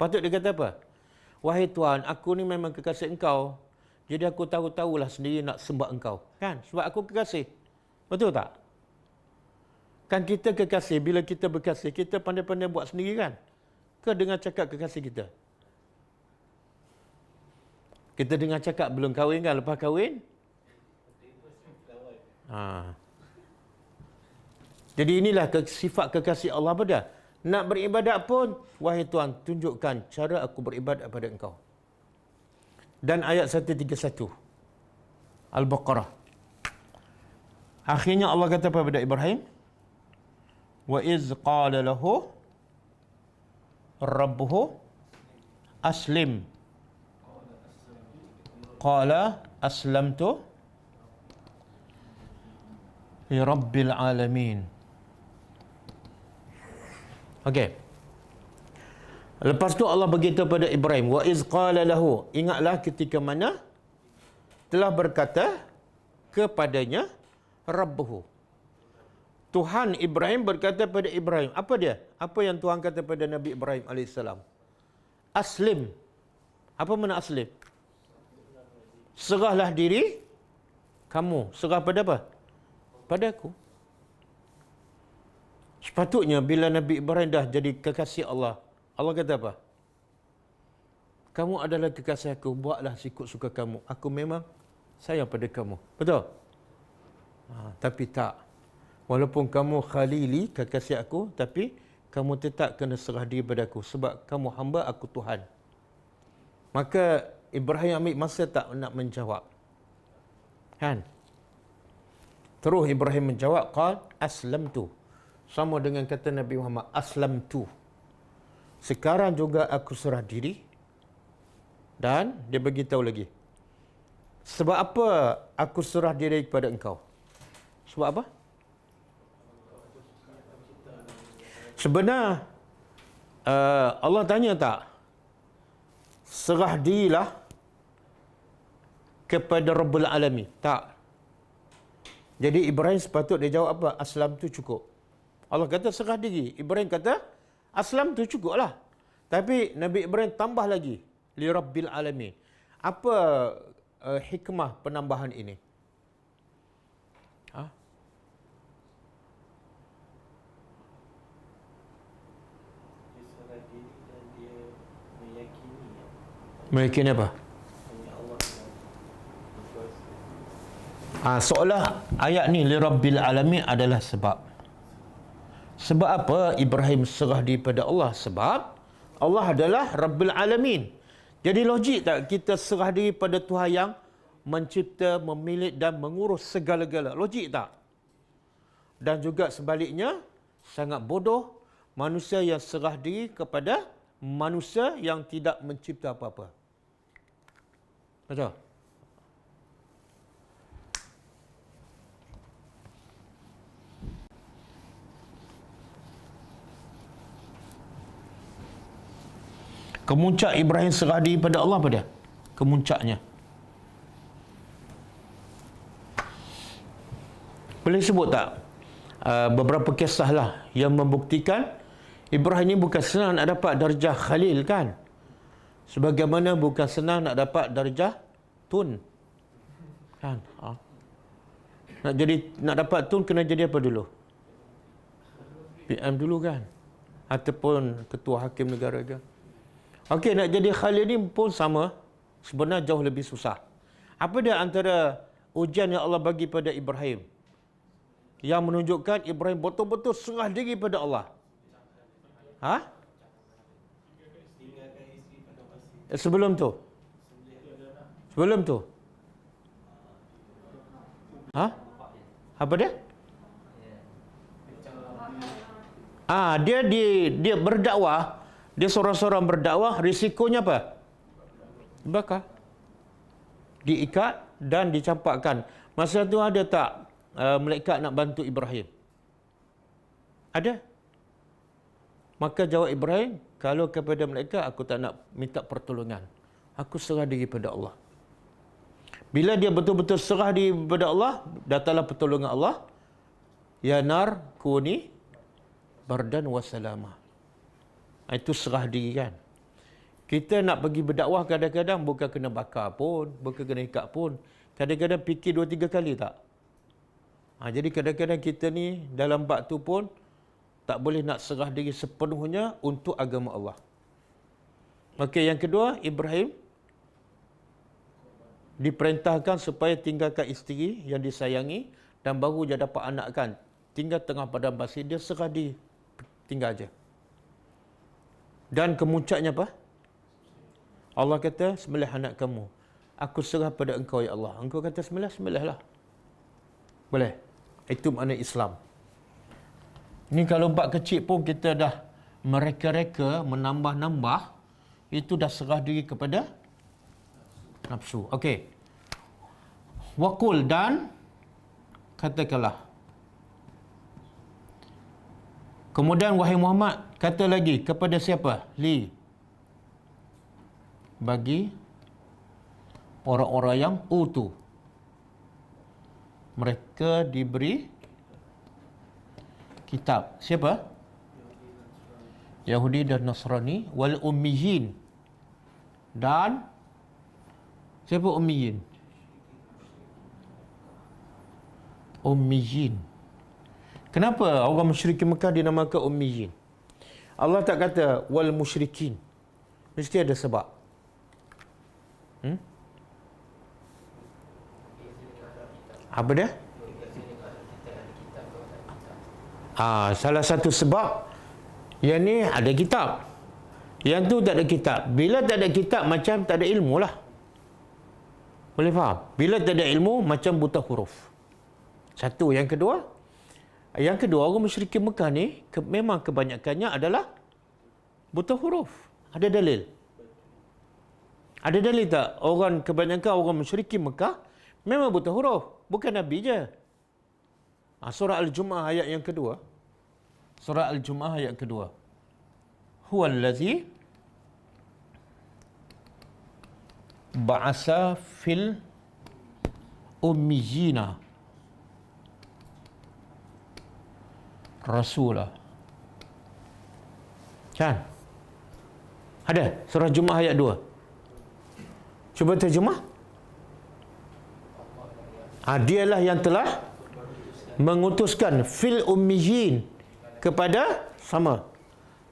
Patut dia kata apa? Wahai Tuhan, aku ni memang kekasih engkau. Jadi aku tahu-tahulah sendiri nak sembah engkau. Kan? Sebab aku kekasih. Betul tak? Kan kita kekasih, bila kita berkasih, kita pandai-pandai buat sendiri kan? Ke dengan cakap kekasih kita? Kita dengar cakap belum kahwin kan, lepas kahwin? Jadi inilah sifat kekasih Allah pada. Nak beribadat pun, wahai Tuhan, tunjukkan cara aku beribadat kepada Engkau. Dan ayat 131 Al-Baqarah. Akhirnya Allah kata kepada Ibrahim, wa iz qala lahu rabbuhu aslim. Qala aslamtu li rabbil alamin. Okey. Lepas tu Allah beritahu pada Ibrahim, wa iz qala lahu, ingatlah ketika mana telah berkata kepadanya rabbuhu. Tuhan Ibrahim berkata pada Ibrahim, apa dia? Apa yang Tuhan kata pada Nabi Ibrahim alaihissalam? Aslim. Apa makna aslim? Serahlah diri kamu. Serah pada apa? Pada aku. Sepatutnya bila Nabi Ibrahim dah jadi kekasih Allah, Allah kata apa? Kamu adalah kekasih aku, buatlah sikut suka kamu. Aku memang sayang pada kamu. Betul? Tapi tak. Walaupun kamu khalili, kekasih aku, tapi kamu tetap kena serah diri pada aku. Sebab kamu hamba, aku Tuhan. Maka Ibrahim ambil masa tak nak menjawab. Kan? Terus Ibrahim menjawab, qal aslamtu. Sama dengan kata Nabi Muhammad, aslamtu. Sekarang juga aku serah diri. Dan dia beritahu lagi, sebab apa aku serah diri kepada engkau? Sebab apa? Sebenarnya Allah tanya tak, serah dirilah kepada Rabbul Alamin? Tak. Jadi Ibrahim sepatut dia jawab apa? Aslam tu cukup. Allah kata serah diri. Ibrahim kata aslam tu cukup lah. Tapi Nabi Ibrahim tambah lagi, li Rabbil Alamin. Apa hikmah penambahan ini? Meyakini apa? Seolah ayat ni li Rabbil Alamin adalah sebab. Sebab apa Ibrahim serah diri pada Allah? Sebab Allah adalah Rabbil Alamin. Jadi logik tak kita serah diri pada Tuhan yang mencipta, memilik dan mengurus segala-gala? Logik tak? Dan juga sebaliknya, sangat bodoh manusia yang serah diri kepada manusia yang tidak mencipta apa-apa. Betul? Kemuncak Ibrahim serah diri pada Allah pada kemuncaknya. Boleh sebut tak beberapa kisah lah yang membuktikan Ibrahim ini bukan senang nak dapat darjah Khalil kan? Sebagaimana bukan senang nak dapat darjah Tun. Kan? Nak dapat Tun kena jadi apa dulu? PM dulu kan? Ataupun ketua hakim negara kan? Okey, nak jadi Khalil ni pun sama. Sebenarnya jauh lebih susah. Apa dia antara ujian yang Allah bagi pada Ibrahim yang menunjukkan Ibrahim betul-betul serah diri pada Allah? Sebelum tu? Apa dia? Dia berdakwah. Dia seorang-seorang berdakwah, risikonya apa? Bakar. Diikat dan dicampakkan. Masa tu ada tak malaikat nak bantu Ibrahim? Ada. Maka jawab Ibrahim, kalau kepada malaikat aku tak nak minta pertolongan. Aku serah diri pada Allah. Bila dia betul-betul serah diri kepada Allah, datanglah pertolongan Allah. Ya nar kuni bardan wa salama. Itu serah diri kan. Kita nak pergi berdakwah kadang-kadang bukan kena bakar pun, bukan kena ikat pun. Kadang-kadang fikir 2-3 kali tak? Jadi kadang-kadang kita ni dalam bab tu pun tak boleh nak serah diri sepenuhnya untuk agama Allah. Okey, yang kedua, Ibrahim diperintahkan supaya tinggalkan isteri yang disayangi dan baru dia dapat anak kan. Tinggal tengah padang pasir, dia serah diri, tinggal aja. Dan kemuncaknya apa? Allah kata, sembelih anak kamu. Aku serah pada engkau ya Allah. Engkau kata sembelih, sembelihlah. Boleh. Itu makna Islam. Ni kalau bab kecil pun kita dah mereka-reka, menambah-nambah, itu dah serah diri kepada nafsu. Okey. Waqul, dan katakanlah. Kemudian wahai Muhammad, kata lagi kepada siapa? Bagi orang-orang yang utuh. Mereka diberi kitab. Siapa? Yahudi dan Nasrani. Wal ummiyin. Dan siapa ummiyin? Ummiyin. Kenapa orang musyrikin Mekah dinamakan ummiyin? Allah tak kata wal musyrikin. Mesti ada sebab. Apa dia? Salah satu sebab yang ni ada kitab, yang tu tak ada kitab. Bila tak ada kitab, macam tak ada ilmu lah. Boleh faham? Bila tak ada ilmu, macam buta huruf. Satu. Yang kedua, orang musyrikin Mekah ni memang kebanyakannya adalah buta huruf. Ada dalil? Ada dalil tak? Kebanyakan orang musyrikin Mekah memang buta huruf. Bukan Nabi je. Surah Al-Jumu'ah ayat yang kedua. Surah Al-Jumu'ah ayat kedua. Huwallazi ba'asa fil ummiyina rasulah. Kan? Ada? Surah Jumu'ah ayat 2. Cuba terjemah. Dialah yang telah mengutuskan fil ummiyin, kepada sama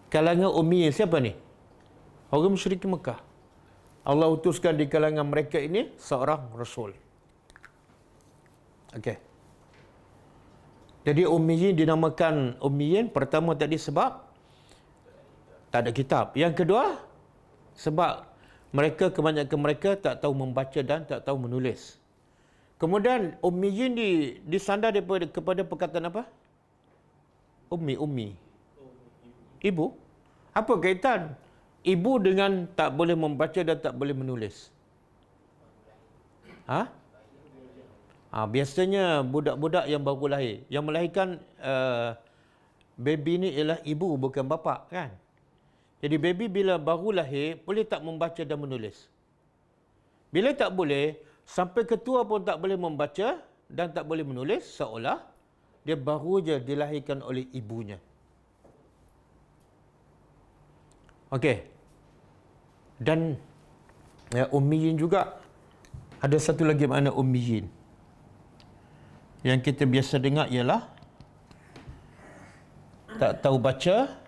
kalangan ummiyin. Siapa ni? Orang musyrik Mekah. Allah utuskan di kalangan mereka ini seorang rasul. Okey. Jadi ummiyin dinamakan ummiyin pertama tadi sebab tak ada kitab. Yang kedua, sebab kebanyakan mereka tak tahu membaca dan tak tahu menulis. Kemudian ummiyin disandar kepada perkataan apa? Ummi. Ibu. Apa kaitan ibu dengan tak boleh membaca dan tak boleh menulis? Biasanya budak-budak yang baru lahir, yang melahirkan baby ni ialah ibu, bukan bapa, kan? Jadi baby bila baru lahir boleh tak membaca dan menulis? Bila tak boleh, sampai ketua pun tak boleh membaca dan tak boleh menulis, seolah dia baru je dilahirkan oleh ibunya. Okey. Dan ummiyin juga ada satu lagi makna ummiyin. Yang kita biasa dengar ialah tak tahu baca,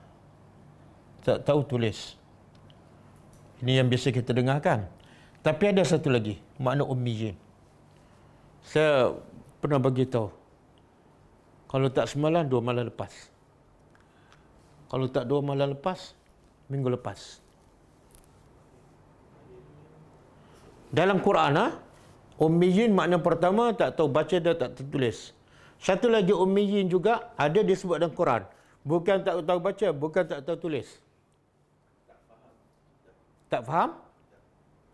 tak tahu tulis. Ini yang biasa kita dengar, kan? Tapi ada satu lagi makna ummiyin. Saya pernah bagi tahu. Kalau tak semalam, 2 malam lepas. Kalau tak 2 malam lepas, minggu lepas. Dalam Quran, ummiyin makna pertama tak tahu baca dan tak tahu tulis. Satu lagi ummiyin juga ada disebut dalam Quran. Bukan tak tahu baca, bukan tak tahu tulis. Tak faham?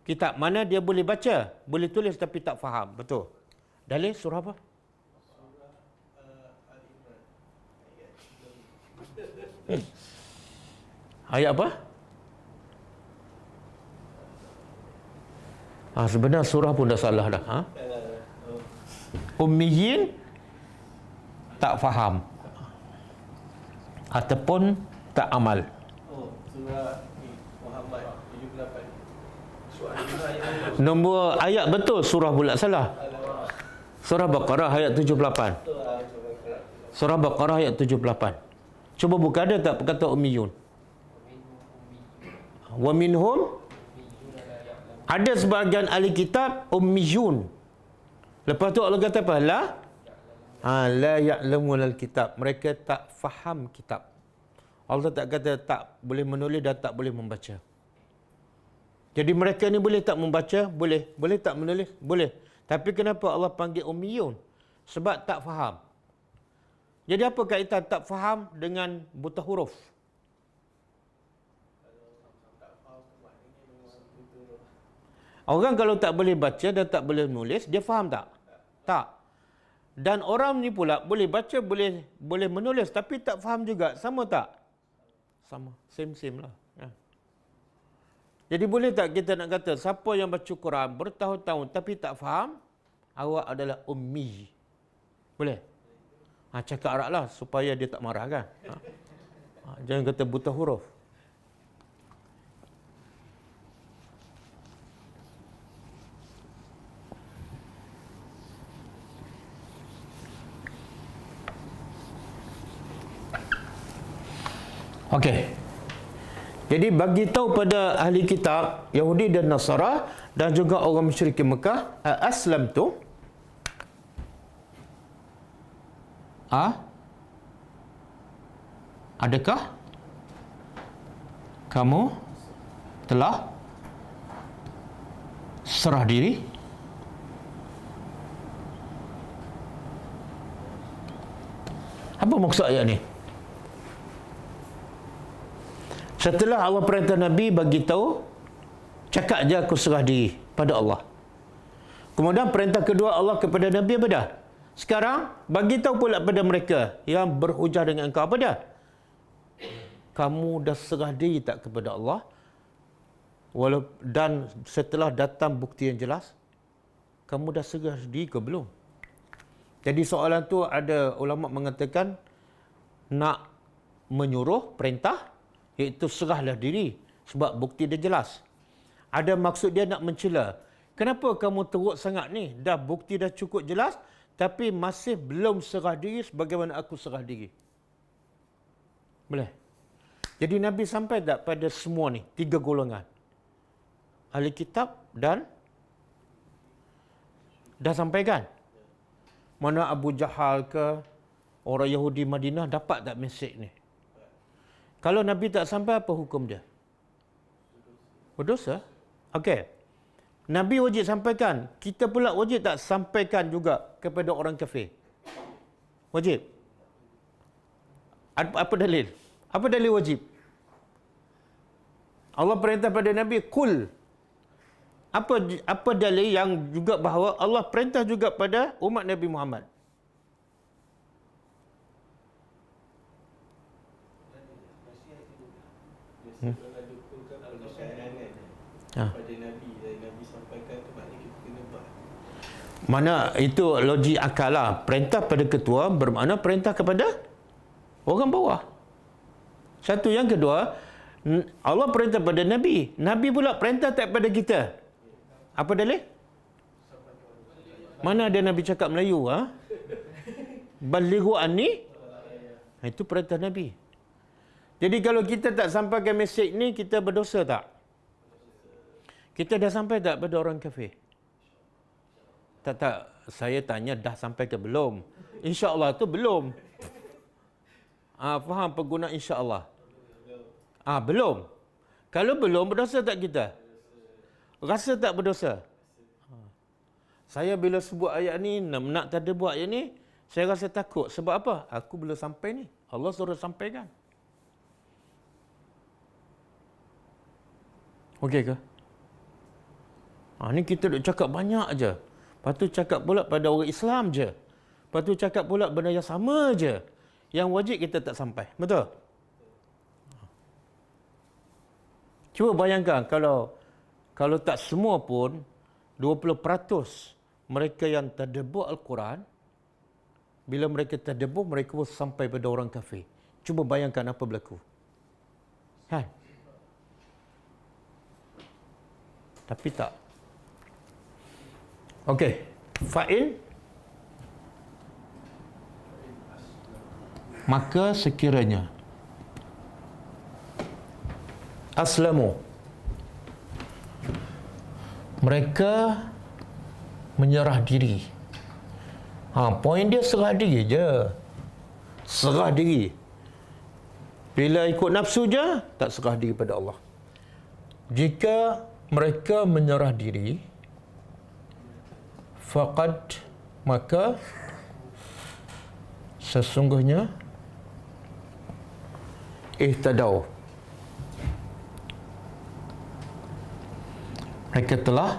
Kitab mana dia boleh baca, boleh tulis tapi tak faham. Betul. Dalil surah apa? Ayat apa? Sebenarnya surah pun dah salah dah. Ummiyin tak faham ataupun tak amal. Surah Muhammad 78. Nombor ayat betul, surah pula salah. Surah Baqarah ayat 78. Surah Baqarah ayat 78. Cuba buka, ada tak perkataan ummiyun? Wa minhum Ada sebahagian ahli kitab ummiyun. Lepas tu Allah kata apa? La ya'lamun al-kitab. Mereka tak faham kitab. Allah tak kata tak boleh menulis dan tak boleh membaca. Jadi mereka ni boleh tak membaca? Boleh. Boleh tak menulis? Boleh. Tapi kenapa Allah panggil ummiyun? Sebab tak faham. Jadi apa kaitan tak faham dengan buta huruf? Orang kalau tak boleh baca dan tak boleh menulis, dia faham tak? Tak. Dan orang ni pula boleh baca, boleh menulis tapi tak faham juga. Sama tak? Sama. Same lah. Ya. Jadi boleh tak kita nak kata siapa yang baca Quran bertahun-tahun tapi tak faham, awak adalah ummi. Boleh? Cakap Arab lah supaya dia tak marah kan? Jangan kata buta huruf. Okey. Jadi bagi tahu pada ahli kitab Yahudi dan Nasara dan juga orang musyrik Mekah, aslam tu adakah kamu telah serah diri? Apa maksud ayat ni? Setelah Allah perintah Nabi bagi tahu, cakap je aku serah diri pada Allah. Kemudian perintah kedua Allah kepada Nabi apa dah? Sekarang bagi tahu pula pada mereka yang berhujah dengan engkau apa dah? Kamu dah serah diri tak kepada Allah? Dan setelah datang bukti yang jelas, kamu dah serah diri ke belum? Jadi soalan tu ada ulama mengatakan nak menyuruh perintah, iaitu serahlah diri sebab bukti dia jelas. Ada maksud dia nak mencela. Kenapa kamu teruk sangat ni? Dah bukti dah cukup jelas tapi masih belum serah diri sebagaimana aku serah diri. Boleh? Jadi Nabi sampai tak pada semua ni, 3 golongan. Ahli kitab dan dah sampaikan. Mana Abu Jahal ke orang Yahudi Madinah dapat tak mesej ni? Kalau Nabi tak sampai, apa hukum dia? Berdosa? Okey. Nabi wajib sampaikan. Kita pula wajib tak sampaikan juga kepada orang kafir? Wajib. Apa dalil? Apa dalil wajib? Allah perintah pada Nabi, kul. Apa dalil yang juga bahawa Allah perintah juga pada umat Nabi Muhammad? Mana itu logik akal lah. Perintah pada ketua bermakna perintah kepada orang bawah. Satu. Yang kedua, Allah perintah pada Nabi. Nabi pula perintah tak pada kita. Apa dalil? Mana ada Nabi cakap Melayu? Balighu anni. Itu perintah Nabi. Jadi kalau kita tak sampaikan mesej ni, kita berdosa tak? Kita dah sampai tak pada orang kafir? Tak. Saya tanya dah sampai ke belum? InsyaAllah tu belum. Faham penggunaan insyaAllah? Belum. Kalau belum, berdosa tak kita? Rasa tak berdosa? Saya bila sebut ayat ni, nak tadabbur ayat ni, saya rasa takut. Sebab apa? Aku belum sampai ni. Allah suruh sampaikan. Okey ke? Ni kita duk cakap banyak je. Lepas tu cakap pula pada orang Islam je. Lepas tu cakap pula benda yang sama je. Yang wajib kita tak sampai. Betul? Cuba bayangkan kalau tak semua pun 20% mereka yang tadabbur Al-Quran, bila mereka tadabbur, mereka pun sampai pada orang kafir. Cuba bayangkan apa berlaku. Kan? Tapi tak. Okey. Fa'il. Maka sekiranya mereka menyerah diri. Poin dia serah diri je. Serah diri. Bila ikut nafsu je, tak serah diri pada Allah. Jika mereka menyerah diri, faqad, maka sesungguhnya ihtadaw, mereka telah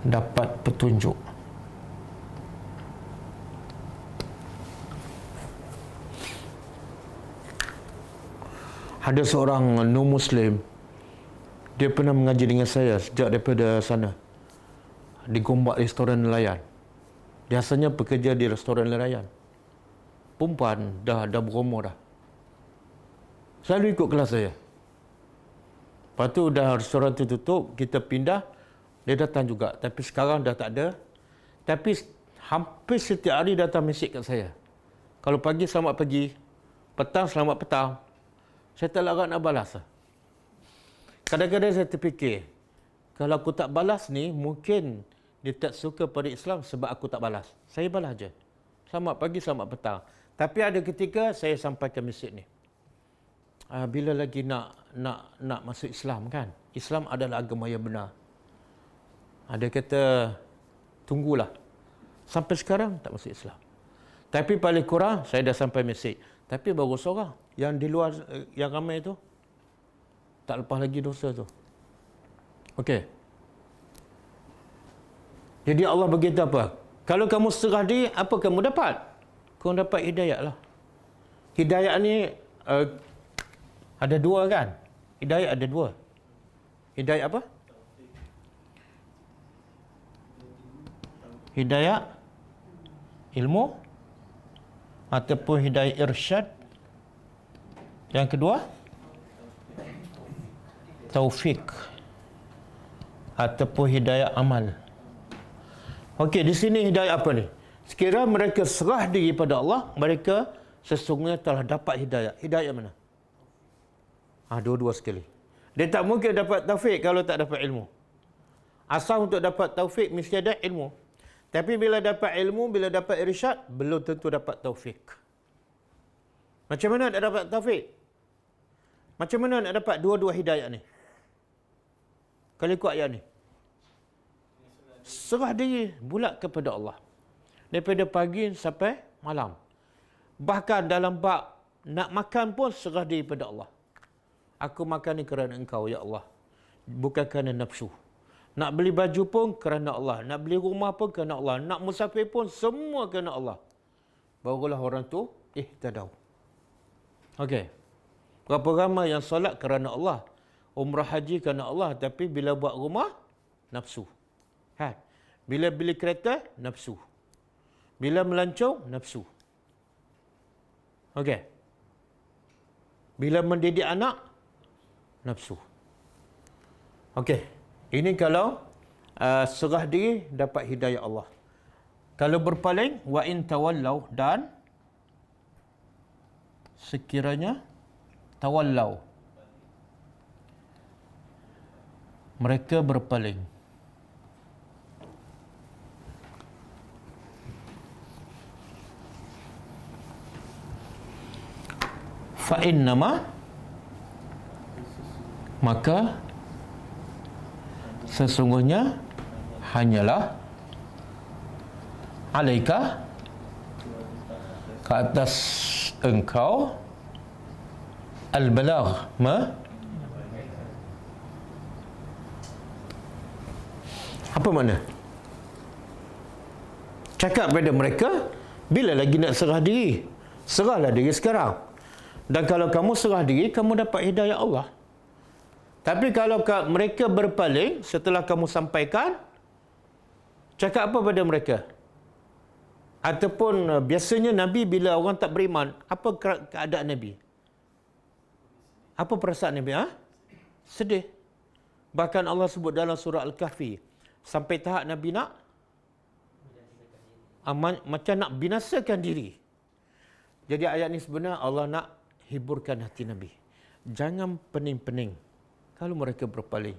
dapat petunjuk. Ada seorang non-Muslim, dia pernah mengaji dengan saya sejak daripada sana, di Gombak restoran nelayan. Dia asalnya bekerja di restoran nelayan. Perempuan, dah berumur dah. Selalu ikut kelas saya. Lepas tu dah restoran tu tutup, kita pindah, dia datang juga. Tapi sekarang dah tak ada. Tapi hampir setiap hari datang mesej kat saya. Kalau pagi, selamat pagi. Petang, selamat petang. Saya tak larat nak balas. Kadang-kadang saya terfikir, kalau aku tak balas ni, mungkin dia tak suka pada Islam sebab aku tak balas. Saya balas je. Selamat pagi, selamat petang. Tapi ada ketika saya sampaikan mesej ni. Bila lagi nak masuk Islam kan? Islam adalah agama yang benar. Dia kata, tunggulah. Sampai sekarang tak masuk Islam. Tapi paling kurang saya dah sampai mesej. Tapi baru seorang. Yang di luar, yang ramai tu, tak lepas lagi dosa tu. Okey. Jadi Allah berkata apa? Kalau kamu serah diri, apa kamu dapat? Kamu dapat hidayah lah. Hidayah ni ada dua kan? Hidayah ada dua. Hidayah apa? Hidayah ilmu ataupun hidayah irsyad. Yang kedua, taufik ataupun hidayah amal. Okey, di sini hidayah apa ni? Sekiranya mereka serah diri pada Allah, mereka sesungguhnya telah dapat hidayah. Hidayah mana? Dua-dua sekali. Dia tak mungkin dapat taufik kalau tak dapat ilmu. Asal untuk dapat taufik mesti ada ilmu. Tapi bila dapat ilmu, bila dapat irsyad, belum tentu dapat taufik. Macam mana nak dapat taufik? Macam mana nak dapat dua-dua hidayah ni? Kalau ikut ayat ni. Serah diri bulat kepada Allah. Daripada pagi sampai malam. Bahkan dalam bab nak makan pun serah diri pada Allah. Aku makan ni kerana Engkau, ya Allah. Bukan kerana nafsu. Nak beli baju pun kerana Allah. Nak beli rumah pun kerana Allah. Nak musafir pun semua kerana Allah. Barulah orang tu ihtadaw. Okey. Berapa ramai yang solat kerana Allah. Umrah haji kerana Allah. Tapi bila buat rumah, nafsu. Bila beli kereta, nafsu. Bila melancong, nafsu. Okey. Bila mendidik anak, nafsu. Okey. Ini kalau serah diri dapat hidayah Allah. Kalau berpaling, wa in tawallau, dan sekiranya tawallau, mereka berpaling. Fa innama, maka sesungguhnya hanyalah alaika, ke atas engkau, al-balagh, apa makna? Cakap pada mereka, bila lagi nak serah diri? Serahlah diri sekarang. Dan kalau kamu serah diri, kamu dapat hidayah Allah. Tapi kalau mereka berpaling setelah kamu sampaikan, cakap apa pada mereka? Ataupun biasanya Nabi bila orang tak beriman, apa keadaan Nabi? Apa perasaan Nabi? Sedih. Bahkan Allah sebut dalam surah Al-Kahfi, sampai tahap Nabi nak macam nak binasakan diri. Jadi ayat ni sebenarnya Allah nak hiburkan hati Nabi. Jangan pening-pening kalau mereka berpaling.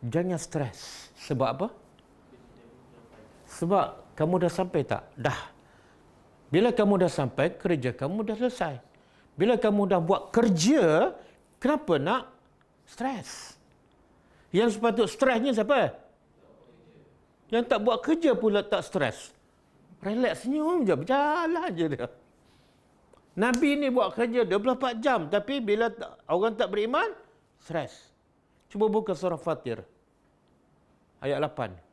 Jangan stres. Sebab apa? Sebab kamu dah sampai tak? Dah. Bila kamu dah sampai, kerja kamu dah selesai. Bila kamu dah buat kerja, kenapa nak stres? Yang sepatut stresnya siapa? Yang tak buat kerja pula tak stres. Relax, senyum je, berjalan je dia. Nabi ni buat kerja 24 jam, tapi bila orang tak beriman, stres. Cuba buka surah Fatir. Ayat 8.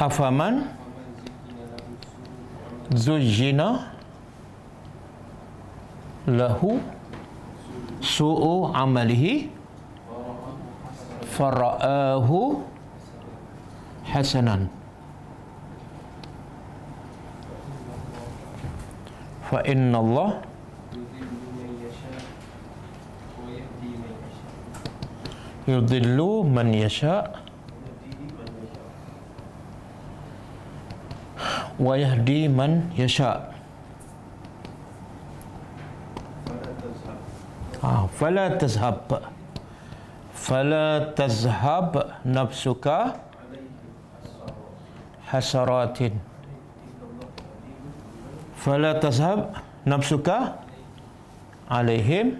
Afaman zujina lahu su'u amalihi fara'ahu hasanan fa inna Allah yudhillu man yasha wa yahdi man yasha. Fala tazhab nafsuka hasaratin. Fala tazhab nafsuka alaihim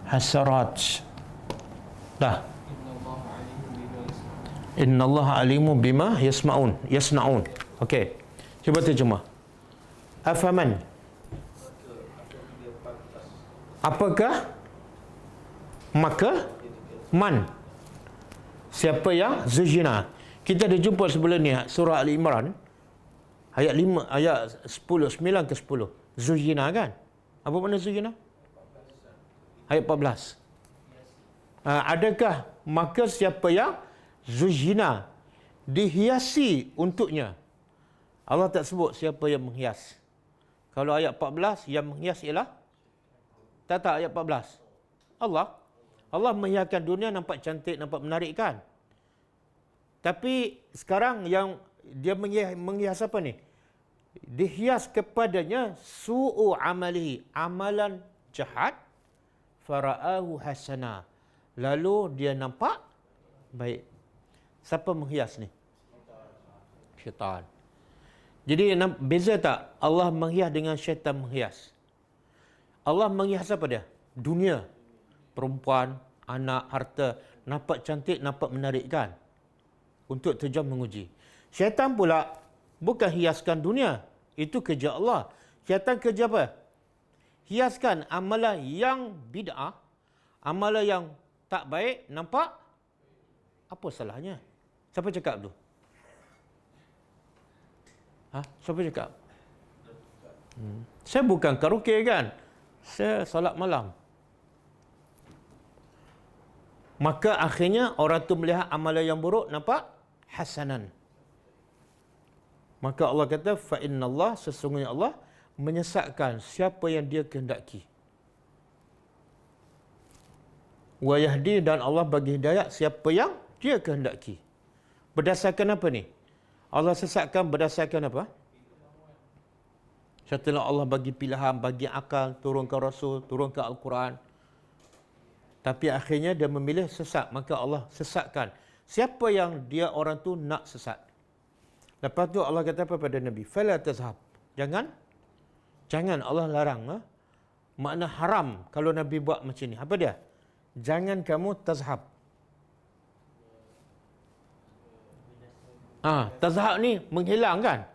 hasarat. Dah. Innallaha alimu bima yasna'un. Okey. Cuba terjemah. Afaman. Apakah? Maka? Man. Siapa yang zujina? Kita dah jumpa sebelum ni surah Ali Imran ayat 5 ayat 10 9 ke 10. Zujina kan? Apa makna zujina? Ayat 14. Adakah maka siapa yang zujina dihiasi untuknya? Allah tak sebut siapa yang menghias. Kalau ayat 14 yang menghias ialah tak ayat 14. Allah menghiaskan dunia nampak cantik, nampak menarik kan? Tapi sekarang yang dia menghias apa ni? Dihias kepadanya su'u amalihi, amalan jahat, fara'ahu hasana. Lalu dia nampak baik. Siapa menghias ni? Syaitan. Jadi beza tak Allah menghias dengan syaitan menghias? Allah menghias apa dia? Dunia. Perempuan, anak, harta. Nampak cantik, nampak menarik kan? Untuk tujuan menguji. Syaitan pula bukan hiaskan dunia. Itu kerja Allah. Syaitan kerja apa? Hiaskan amalan yang bid'ah. Amalan yang tak baik. Nampak? Apa salahnya? Siapa cakap tu? Siapa cakap? Saya bukan karaoke kan? Saya solat malam. Maka akhirnya orang tu melihat amalan yang buruk nampak hasanan. Maka Allah kata fa innallah, sesungguhnya Allah menyesatkan siapa yang dia kehendaki. Wa yahdi, dan Allah bagi hidayah siapa yang dia kehendaki. Berdasarkan apa ni? Allah sesatkan berdasarkan apa? Setelah Allah bagi pilihan, bagi akal, turunkan Rasul, turunkan Al-Quran. Tapi akhirnya dia memilih sesat. Maka Allah sesatkan. Siapa yang dia orang tu nak sesat. Lepas tu Allah kata apa pada Nabi? Fala tazhab. Jangan Allah larang. Makna haram kalau Nabi buat macam ni. Apa dia? Jangan kamu tazhab. Tazhab ni menghilang kan?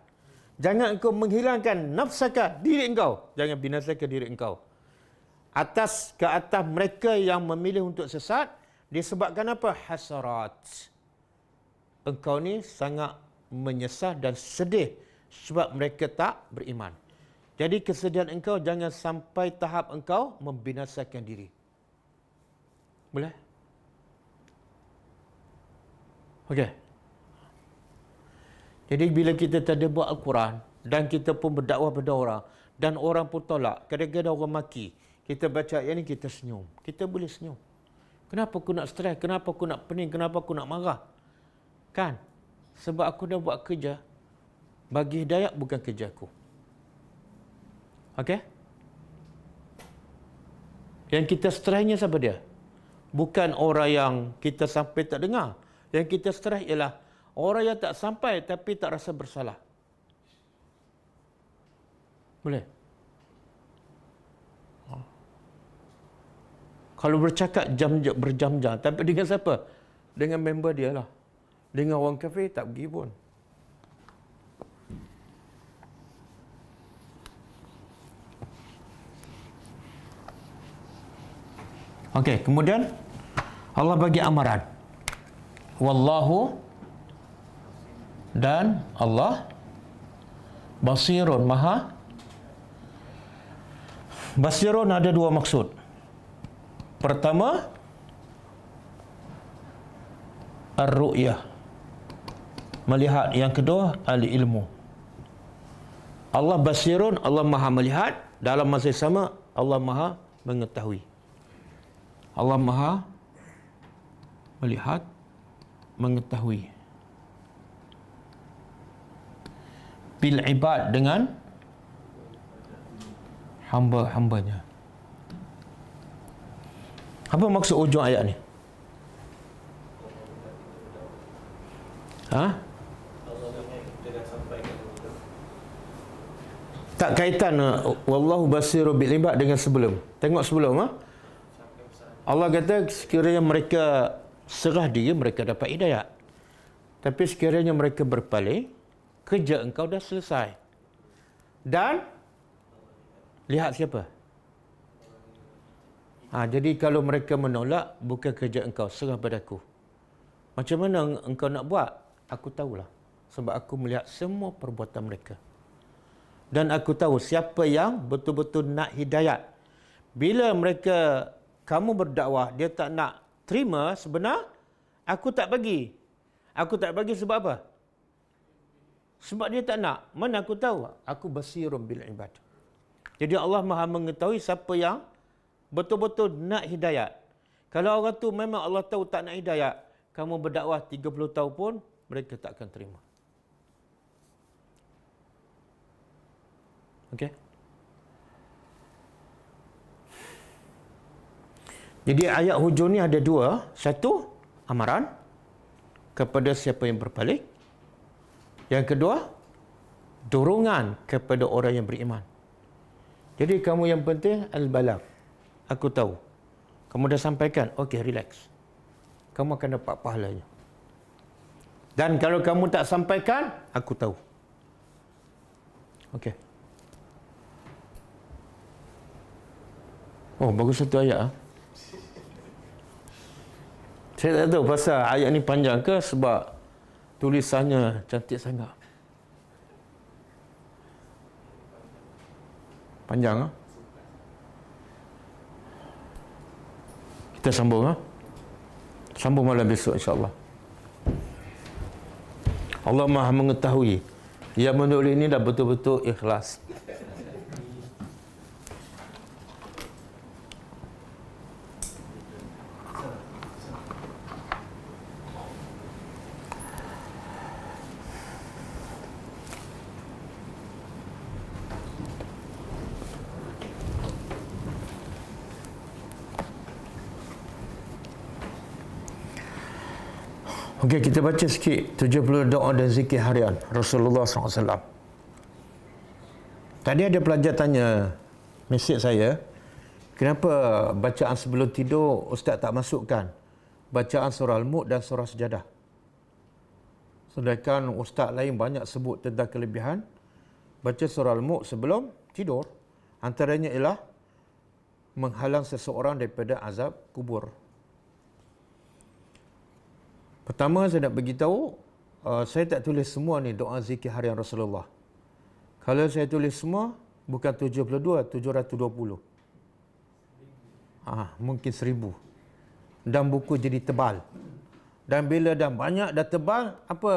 Jangan engkau menghilangkan nafsaka, diri engkau. Jangan binasakan diri engkau. Ke atas mereka yang memilih untuk sesat, disebabkan apa? Hasarat. Engkau ni sangat menyesal dan sedih sebab mereka tak beriman. Jadi kesedihan engkau jangan sampai tahap engkau membinasakan diri. Boleh? Okey. Jadi bila kita tadabbur Al-Quran dan kita pun berdakwah pada orang dan orang pun tolak, kadang-kadang orang maki, kita baca ayat ni kita senyum. Kita boleh senyum. Kenapa aku nak stres? Kenapa aku nak pening? Kenapa aku nak marah? Kan? Sebab aku dah buat kerja bagi hidayat, bukan kerja aku. Okey? Yang kita stresnya siapa dia? Bukan orang yang kita sampai tak dengar. Yang kita stres ialah orang yang tak sampai tapi tak rasa bersalah. Boleh? Kalau bercakap berjam-jam, tapi dengan siapa? Dengan member dia lah. Dengan orang kafe tak pergi pun. Okey, kemudian Allah bagi amaran. Wallahu, dan Allah basirun, maha. Basirun ada dua maksud. Pertama, ar-ru'yah, melihat. Yang kedua, al-ilmu. Allah basirun, Allah maha melihat. Dalam masa yang sama, Allah maha mengetahui. Allah maha melihat, mengetahui. Bil ibad, dengan hamba-hambanya. Apa maksud ujung ayat ni? Ha? Tak kaitan wallahu basiru bil ibad dengan sebelum. Tengok sebelum, ha? Allah kata sekiranya mereka serah diri, mereka dapat hidayat. Tapi sekiranya mereka berpaling, kerja engkau dah selesai. Dan lihat siapa? Jadi kalau mereka menolak, bukan kerja engkau, serah padaku. Macam mana engkau nak buat? Aku tahulah. Sebab aku melihat semua perbuatan mereka. Dan aku tahu siapa yang betul-betul nak hidayat. Bila mereka, kamu berdakwah, dia tak nak terima, sebenar, aku tak bagi. Aku tak bagi sebab apa? Sebab dia tak nak. Mana aku tahu? Aku basirun bil ibad. Jadi Allah maha mengetahui siapa yang betul-betul nak hidayat. Kalau orang tu memang Allah tahu tak nak hidayat, kamu berdakwah 30 tahun pun, mereka tak akan terima. Okey? Jadi ayat hujung ni ada dua. Satu, amaran kepada siapa yang berpaling. Yang kedua, dorongan kepada orang yang beriman. Jadi kamu yang penting al-balagh. Aku tahu. Kamu dah sampaikan, okey, relax. Kamu akan dapat pahalanya. Dan kalau kamu tak sampaikan, aku tahu. Okey. Oh, bagus satu ayat. Saya tak tahu pasal ayat ni panjang ke sebab tulisannya cantik sangat. Panjang, ha? Kita sambung, ha? Sambung malam besok, insya-Allah. Allah Maha mengetahui. Yang menulis ini dah betul-betul ikhlas. Okey, kita baca sikit 70 doa dan zikir harian Rasulullah SAW. Tadi ada pelajar tanya mesej saya, kenapa bacaan sebelum tidur Ustaz tak masukkan bacaan surah Al-Mulk dan surah Sejadah? Sedangkan Ustaz lain banyak sebut tentang kelebihan baca surah Al-Mulk sebelum tidur. Antaranya ialah menghalang seseorang daripada azab kubur. Pertama, saya nak beritahu, saya tak tulis semua ni doa zikir harian Rasulullah. Kalau saya tulis semua, bukan 72, 720. Mungkin 1000. Dan buku jadi tebal. Dan bila dah banyak, dah tebal, apa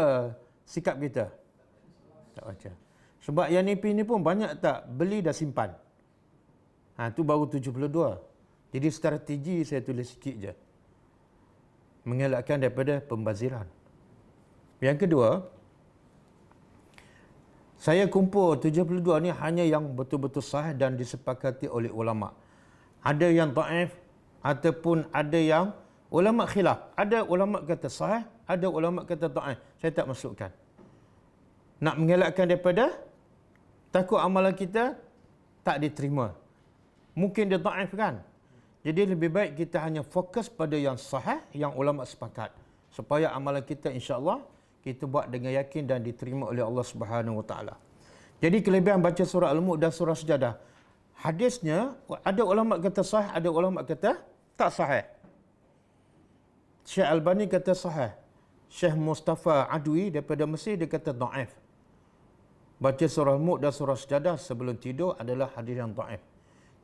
sikap kita? Tak baca. Sebab yang nipis ni pun banyak tak beli dah simpan. Tu baru 72. Jadi strategi saya tulis sikit je. mengelakkan daripada pembaziran. Yang kedua, saya kumpul 72 ni hanya yang betul-betul sahih dan disepakati oleh ulama. Ada yang dhaif ataupun ada yang ulama khilaf. Ada ulama kata sahih, ada ulama kata dhaif. Saya tak masukkan. Nak mengelakkan daripada takut amalan kita tak diterima. Mungkin dia dhaif kan? Jadi lebih baik kita hanya fokus pada yang sahih, yang ulama sepakat. Supaya amalan kita insya-Allah kita buat dengan yakin dan diterima oleh Allah Subhanahu Wa Taala. Jadi kelebihan baca surah Al-Mulk dan surah Sajadah. Hadisnya ada ulama kata sahih, ada ulama kata tak sahih. Syekh Albani kata sahih. Syekh Mustafa Adwi daripada Mesir dia kata dhaif. Baca surah Al-Mulk dan surah Sajadah sebelum tidur adalah hadis yang dhaif.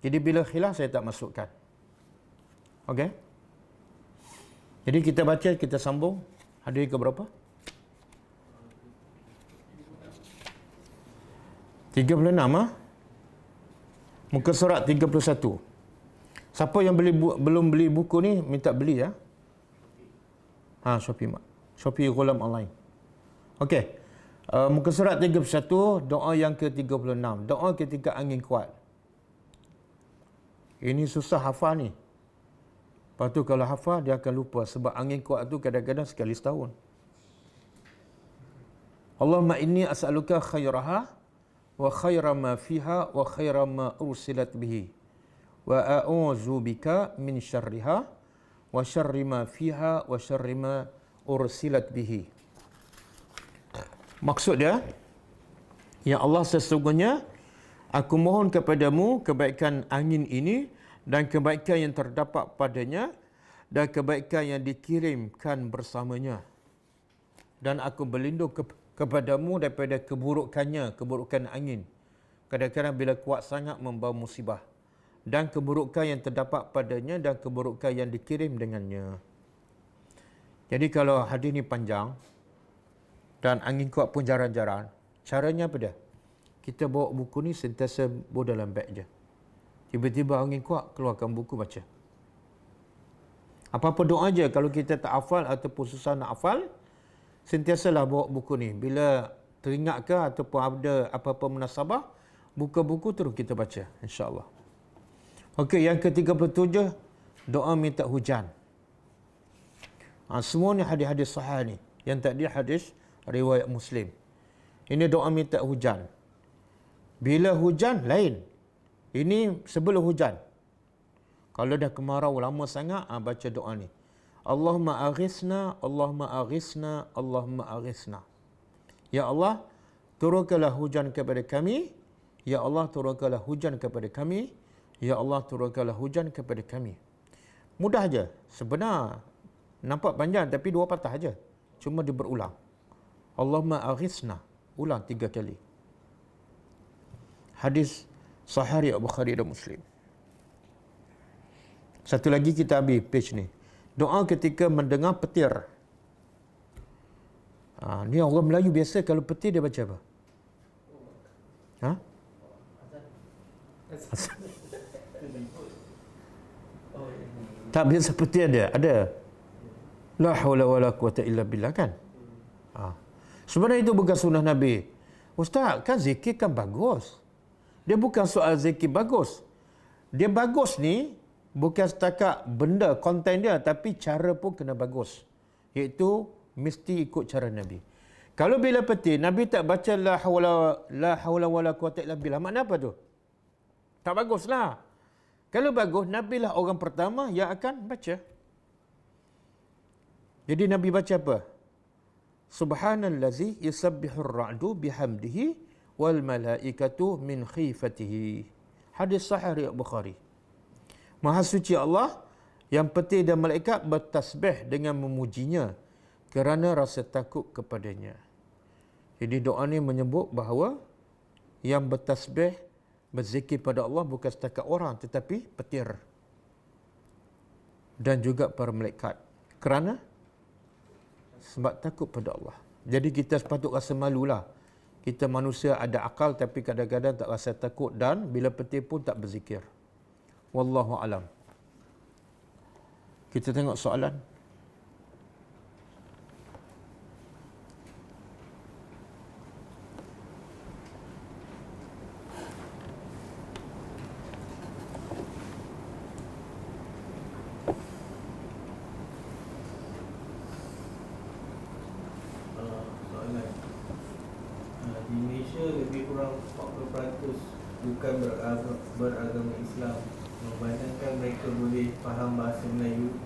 Jadi bila khilaf saya tak masukkan. Okey. Jadi kita baca, kita sambung. Hadis ke berapa? 36 Muka surat 31. Siapa yang belum beli buku ni minta beli ya. Shopee Mak. Shopee Ghulam online. Okey. Muka surat 31, doa yang ke-36. Doa ketika angin kuat. Ini susah hafal ni. Lepas tu kalau hafal dia akan lupa sebab angin kuat tu kadang-kadang sekali setahun. Allahumma inni as'aluka khairaha wa khaira ma fiha wa khaira ma ursilat bihi wa a'udzu bika min syarriha wa syarri ma fiha wa syarri ma ursilat bihi. Maksud dia, ya Allah, sesungguhnya aku mohon kepadamu kebaikan angin ini dan kebaikan yang terdapat padanya dan kebaikan yang dikirimkan bersamanya. Dan aku berlindung kepadamu daripada keburukan angin. Kadang-kadang bila kuat sangat membawa musibah. Dan keburukan yang terdapat padanya dan keburukan yang dikirim dengannya. Jadi kalau hadis ni panjang dan angin kuat pun jarang-jarang, caranya apa dia? Kita bawa buku ni sentiasa bawa dalam beg je. Tiba-tiba angin kuat, keluarkan buku baca. Apa-apa doa je, kalau kita tak hafal ataupun susah nak hafal, sentiasalah bawa buku ni. Bila teringat ke ataupun ada apa-apa munasabah, buka buku terus kita baca, insya-Allah. Okey, yang ke-37, doa minta hujan. Semua ni hadis-hadis sahih ni. Yang tadi hadis riwayat Muslim. Ini doa minta hujan. Bila hujan lain. Ini sebelum hujan. Kalau dah kemarau lama sangat, baca doa ni. Allahumma aghisna, Allahumma aghisna, Allahumma aghisna. Ya Allah, turunkanlah hujan kepada kami. Ya Allah, turunkanlah hujan kepada kami. Ya Allah, turunkanlah hujan kepada kami. Mudah aja. Sebenar nampak panjang tapi 2 patah aja. Cuma dia berulang. Allahumma aghisna. Ulang 3 kali. Hadis Sahih Bukhari dan Muslim. Satu lagi kita ambil page ni. Doa ketika mendengar petir. Ni orang Melayu biasa kalau petir dia baca apa? Tak biasa petir dia. Ada. La haula wala quwata illa billah kan? Sebenarnya itu bukan sunnah Nabi. Ustaz, kan zikir kan bagus. Dia bukan soal zikir bagus. Dia bagus ni bukan setakat benda, konten dia, tapi cara pun kena bagus. Iaitu mesti ikut cara Nabi. Kalau bila petir, Nabi tak baca la haula wala quwata illa billah. Makna apa tu? Tak baguslah. Kalau bagus, Nabi lah orang pertama yang akan baca. Jadi Nabi baca apa? Subhanallazi yusabbihur ra'du bihamdihi wal malaikatu min khifatihi. Hadis sahih riwayat Bukhari. Maha suci Allah yang petir dan malaikat bertasbih dengan memujinya kerana rasa takut kepadanya. Jadi doa ni menyebut bahawa yang bertasbih, berzikir pada Allah bukan setakat orang tetapi petir dan juga para malaikat. Kerana sebab takut pada Allah. Jadi kita sepatut rasa malulah. Kita manusia ada akal tapi kadang-kadang tak rasa takut dan bila petir pun tak berzikir. Wallahu alam. Kita tengok soalan. bukan beragama Islam. Memandangkan mereka boleh faham bahasa Melayu,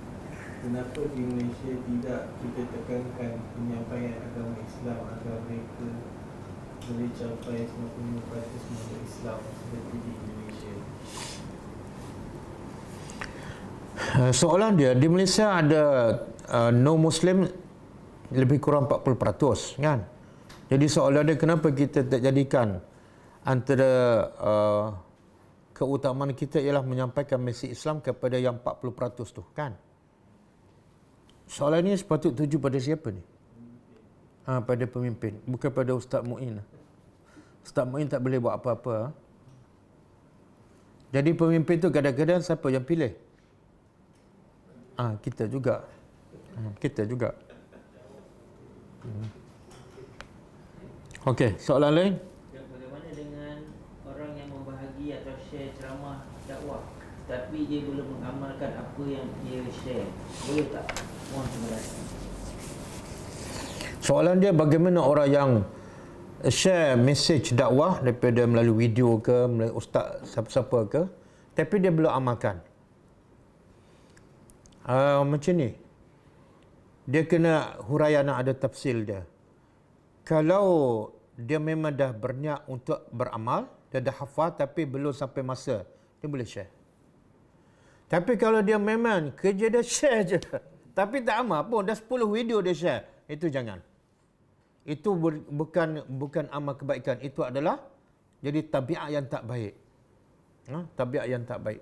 kenapa di Malaysia tidak kita tekankan penyampaian agama Islam agar mereka boleh capai 95% masuk Islam seperti di Indonesia? Soalan dia, di Malaysia ada no-Muslim lebih kurang 40%, kan? Jadi soalan dia, kenapa kita tak jadikan antara keutamaan kita ialah menyampaikan mesej Islam kepada yang 40% tu, kan? Soalan ni sepatut tuju pada siapa ni? Pada pemimpin, bukan pada Ustaz Muin. Ustaz Muin tak boleh buat apa-apa. Jadi pemimpin tu kadang-kadang siapa yang pilih? Kita juga. Kita juga. Okey, soalan lain? Bagaimana dengan orang yang membahagi atau share ceramah dakwah tapi dia belum mengamalkan apa yang dia share? Boleh tak? Mohon penjelasan. Soalan dia, bagaimana orang yang share message dakwah daripada melalui video ke, melalui ustaz siapa-siapa ke, tapi dia belum amalkan. Macam ni, dia kena huraian, ada tafsir dia. Kalau dia memang dah berniat untuk beramal, dia dah hafal tapi belum sampai masa, dia boleh share. Tapi kalau dia memang kerja dia share je, tapi tak amal pun, dah 10 video dia share, itu jangan. Itu bukan amal kebaikan, itu adalah jadi tabiat yang tak baik. Tabiat yang tak baik.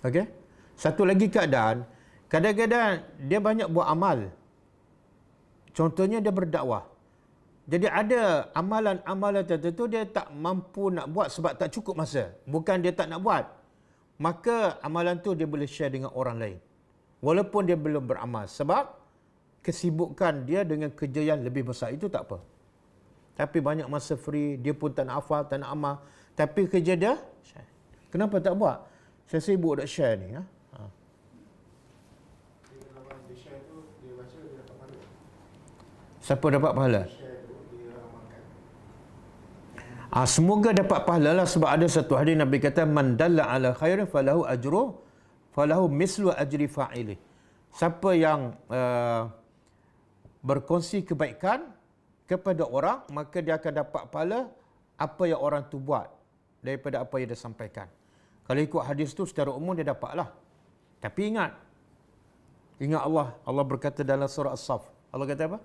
Okey? Satu lagi keadaan, kadang-kadang dia banyak buat amal. Contohnya dia berdakwah. Jadi ada amalan-amalan tertentu dia tak mampu nak buat sebab tak cukup masa. Bukan dia tak nak buat. Maka amalan tu dia boleh share dengan orang lain. Walaupun dia belum beramal. Sebab kesibukan dia dengan kerja yang lebih besar. Itu tak apa. Tapi banyak masa free, dia pun tak nak hafal, tak nak amal. Tapi kerja dia share. Kenapa tak buat? Saya sibuk nak share ni. Siapa dapat pahala? Semoga dapat pahala lah, sebab ada satu hadis Nabi kata, man dalla ala khairin falahu ajru falahu mislu ajri fa'ili. Siapa yang berkongsi kebaikan kepada orang, maka dia akan dapat pahala apa yang orang tu buat daripada apa yang dia sampaikan. Kalau ikut hadis tu secara umum dia dapatlah. Tapi ingat Allah berkata dalam surah As-Saff. Allah kata apa?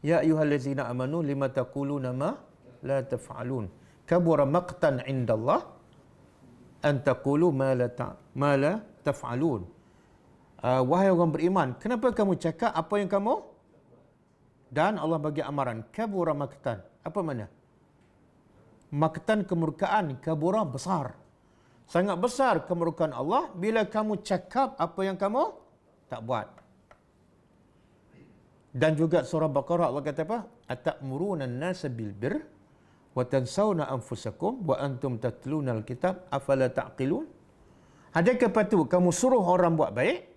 Ya ayyuhallazina amanu lima taquluna ma la taf'alun. Kabura maqtan 'indallah an taqulu ma la taf'alun. Wahai orang beriman, kenapa kamu cakap apa yang kamu? Dan Allah bagi amaran, kabura maqtan. Apa makna? Maqtan kemurkaan, kabura besar. Sangat besar kemurkaan Allah bila kamu cakap apa yang kamu tak buat. Dan juga surah Baqarah Allah kata apa? Atamuruna an-nasa bil birr wa tansawna anfusakum wa antum tatluna al-kitab afala taqilun? Adakah patut kamu suruh orang buat baik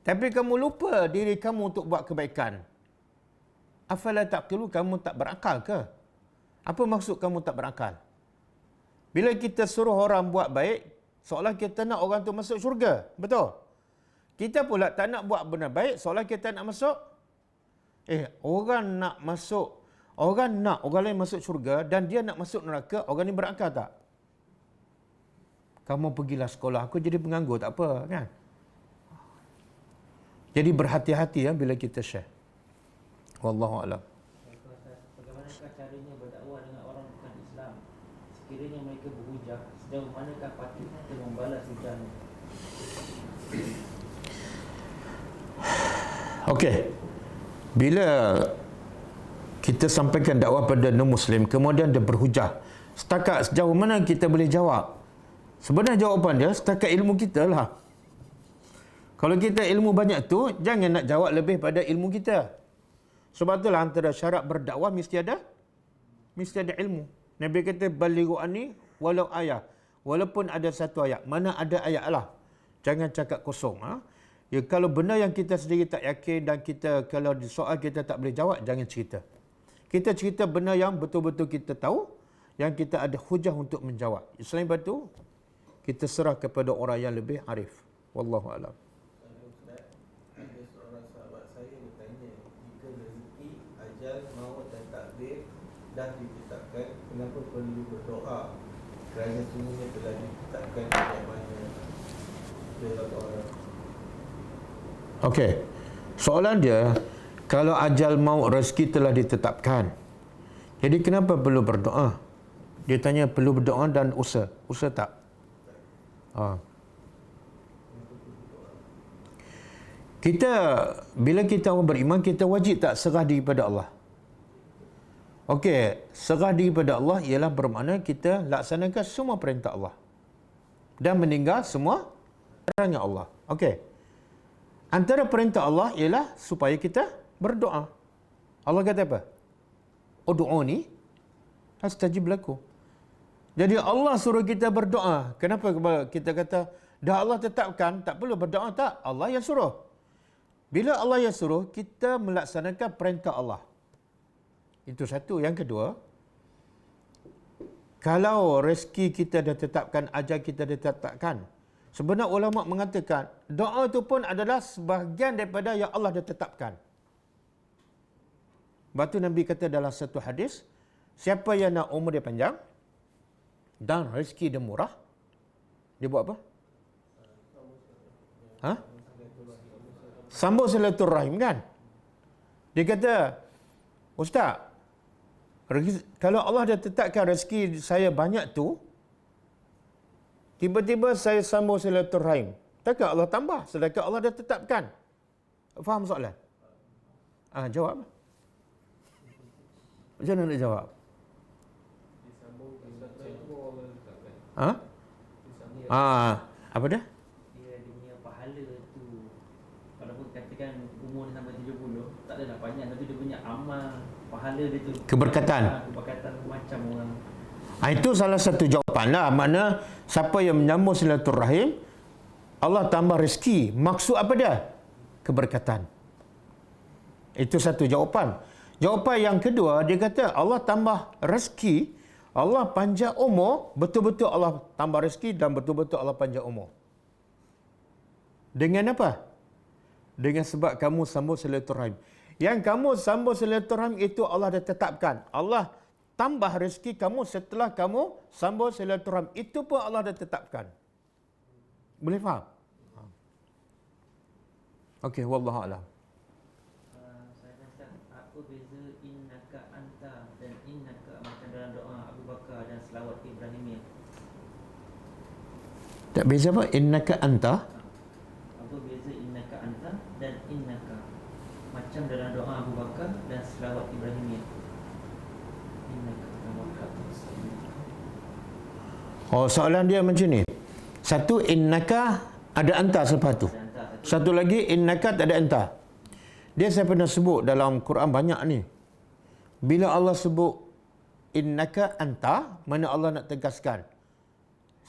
tapi kamu lupa diri kamu untuk buat kebaikan? Afala taqilun, kamu tak berakal ke? Apa maksud kamu tak berakal? Bila kita suruh orang buat baik, seolah kita nak orang tu masuk syurga. Betul? Kita pula tak nak buat benda baik, seolah kita nak masuk orang nak orang lain masuk syurga dan dia nak masuk neraka, orang ni berakal tak? Kamu pergilah sekolah, aku jadi penganggur tak apa, kan? Jadi berhati-hati bila kita share. Wallahu a'lam. Bagaimanakah caranya berdakwah dengan orang bukan Islam? Sekiranya mereka berhujah, sejauh manakah patut kita membalas hujahnya? Okey. Bila kita sampaikan dakwah pada non-Muslim, kemudian dia berhujah, sejauh mana kita boleh jawab? Sebenarnya jawapan dia setakat ilmu kita lah. Kalau kita ilmu banyak tu, jangan nak jawab lebih pada ilmu kita. Sebab itulah antara syarat berdakwah mesti ada ilmu. Nabi kata balighu anni walau ayat. Walaupun ada satu ayat. Mana ada ayat lah. Jangan cakap kosong. Ya, kalau benda yang kita sendiri tak yakin dan kita kalau soal kita tak boleh jawab, jangan cerita. Kita cerita benda yang betul-betul kita tahu, yang kita ada hujah untuk menjawab. Selain itu, kita serah kepada orang yang lebih arif. Wallahu a'lam. Ustaz, ada seorang sahabat saya bertanya, jika rezeki, ajal, maut dan takdir dah ditetapkan, kenapa perlu berdoa? Kerana semuanya telah ditetapkan di zamannya. Okey. Soalan dia, kalau ajal maut rezeki telah ditetapkan, jadi kenapa perlu berdoa? Dia tanya perlu berdoa dan usaha. Usaha tak? Kita, bila kita orang beriman, kita wajib tak serah diri pada Allah? Okey, serah diri pada Allah ialah bermakna kita laksanakan semua perintah Allah dan meninggal semua larangan Allah. Okey. Antara perintah Allah ialah supaya kita berdoa. Allah kata apa? Ud'uni astajib lakum. Jadi Allah suruh kita berdoa. Kenapa kita kata dah Allah tetapkan, tak perlu berdoa? Tak, Allah yang suruh. Bila Allah yang suruh, kita melaksanakan perintah Allah. Itu satu. Yang kedua, kalau rezeki kita dah tetapkan, ajal kita dah tetapkan, sebenarnya ulama mengatakan doa itu pun adalah sebahagian daripada yang Allah dah tetapkan. Lepas tu Nabi kata dalam satu hadis, siapa yang nak umur dia panjang dan rezeki dia murah, dia buat apa? Sambung silaturahim, kan? Dia kata, Ustaz, kalau Allah dah tetapkan rezeki saya banyak tu, tiba-tiba saya sambung silaturahim, takkan Allah tambah sedangkan Allah dah tetapkan? Faham soalan? Jawab. Macam mana nak jawab? Apa dah? Dia punya pahala tu, walaupun katakan umur dia sampai 70, tak adalah banyak, tapi dia punya amal, pahala dia tu, keberkatan macam orang. Itu salah satu jawapan lah. Makna siapa yang menyambung silaturahim, Allah tambah rezeki. Maksud apa dia? Keberkatan. Itu satu jawapan. Jawapan yang kedua, dia kata Allah tambah rezeki, Allah panjang umur, betul-betul Allah tambah rezeki dan betul-betul Allah panjang umur. Dengan apa? Dengan sebab kamu sambung silaturahim. Yang kamu sambung silaturahim itu Allah dah tetapkan. Allah tambah rezeki kamu setelah kamu sambung silaturahim. Itu pun Allah dah tetapkan. Boleh faham? Okey, wallahu a'lam. Saya rasa apa beza innaka anta dan innaka macam dalam doa Abu Bakar dan selawat Ibrahimiyah? Tak beza apa? Innaka anta. Apa beza innaka anta dan innaka macam dalam doa Abu Bakar dan selawat Ibrahimiyah? Innaka Abu Bakar. Soalan dia macam ni. Satu, innaka ada anta selepas tu. Satu lagi, innaka tak ada anta. Dia saya pernah sebut dalam Quran banyak ni. Bila Allah sebut innaka anta, mana Allah nak tegaskan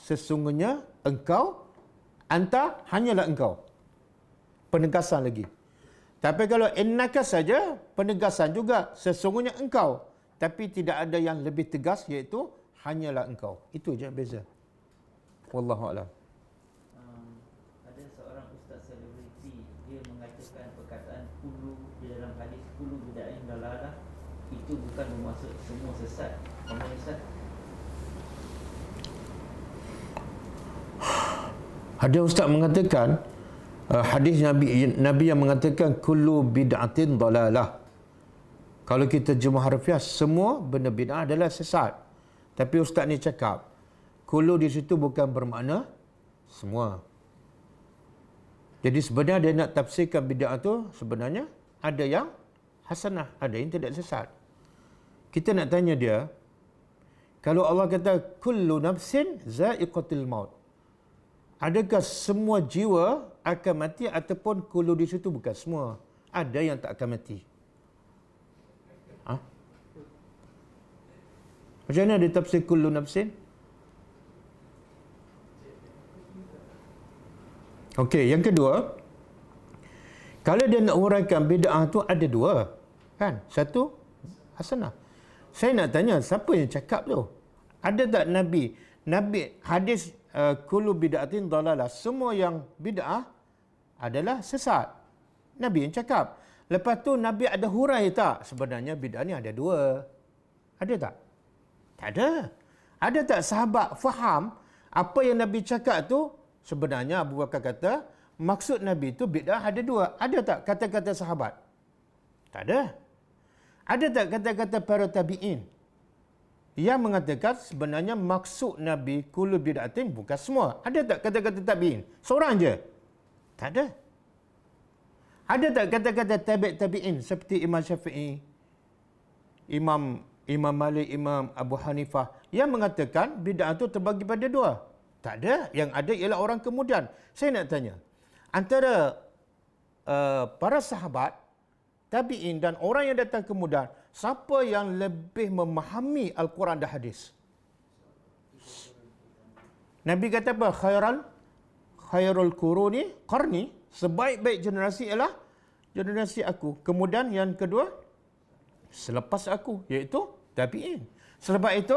sesungguhnya engkau, anta hanyalah engkau. Penegasan lagi. Tapi kalau innaka saja, penegasan juga sesungguhnya engkau. Tapi tidak ada yang lebih tegas, iaitu hanyalah engkau. Itu je beza. Wallahu a'lam. Ada seorang ustaz selebriti, dia mengatakan perkataan kulu di dalam hadis kulu bid'ain dalalah itu bukan bermaksud semua sesat. Apa Ustaz? Ada ustaz mengatakan hadis Nabi yang mengatakan kullu bid'atin dalalah. Kalau kita jemaah harfiah, semua benda bid'ah adalah sesat. Tapi ustaz ni cakap kullu di situ bukan bermakna semua. Jadi sebenarnya dia nak tafsirkan bid'ah tu sebenarnya ada yang hasanah, ada yang tidak sesat. Kita nak tanya dia, kalau Allah kata kullu nafsin za'iqatul maut, adakah semua jiwa akan mati ataupun kullu di situ bukan semua? Ada yang tak akan mati. Macam mana dia tafsir kullu nafsin? Okey, yang kedua, kalau dia nak huraikan bid'ah tu ada dua, kan? Satu, hasanah. Saya nak tanya, siapa yang cakap tu? Ada tak Nabi hadis kullu bid'atin dalalah, semua yang bid'ah adalah sesat. Nabi yang cakap. Lepas tu Nabi ada hurai tak? Sebenarnya bid'ah ni ada dua. Ada tak? Tak ada. Ada tak sahabat faham apa yang Nabi cakap tu? Sebenarnya Abu Bakar kata, maksud Nabi tu bid'ah ada dua. Ada tak kata-kata sahabat? Tak ada. Ada tak kata-kata para tabi'in yang mengatakan sebenarnya maksud Nabi kullu bid'atin bukan semua? Ada tak kata-kata tabi'in? Seorang je? Tak ada. Ada tak kata-kata tabi'in seperti Imam Syafi'i, Imam Malik, Imam Abu Hanifah yang mengatakan bid'ah itu terbagi pada dua? Tak ada. Yang ada ialah orang kemudian. Saya nak tanya, antara para sahabat, tabi'in dan orang yang datang kemudian, siapa yang lebih memahami Al-Quran dan hadis? Nabi kata apa? Khairul quruni qarni, sebaik-baik generasi ialah generasi aku. Kemudian yang kedua, selepas aku, iaitu tabi'in. Selepas itu,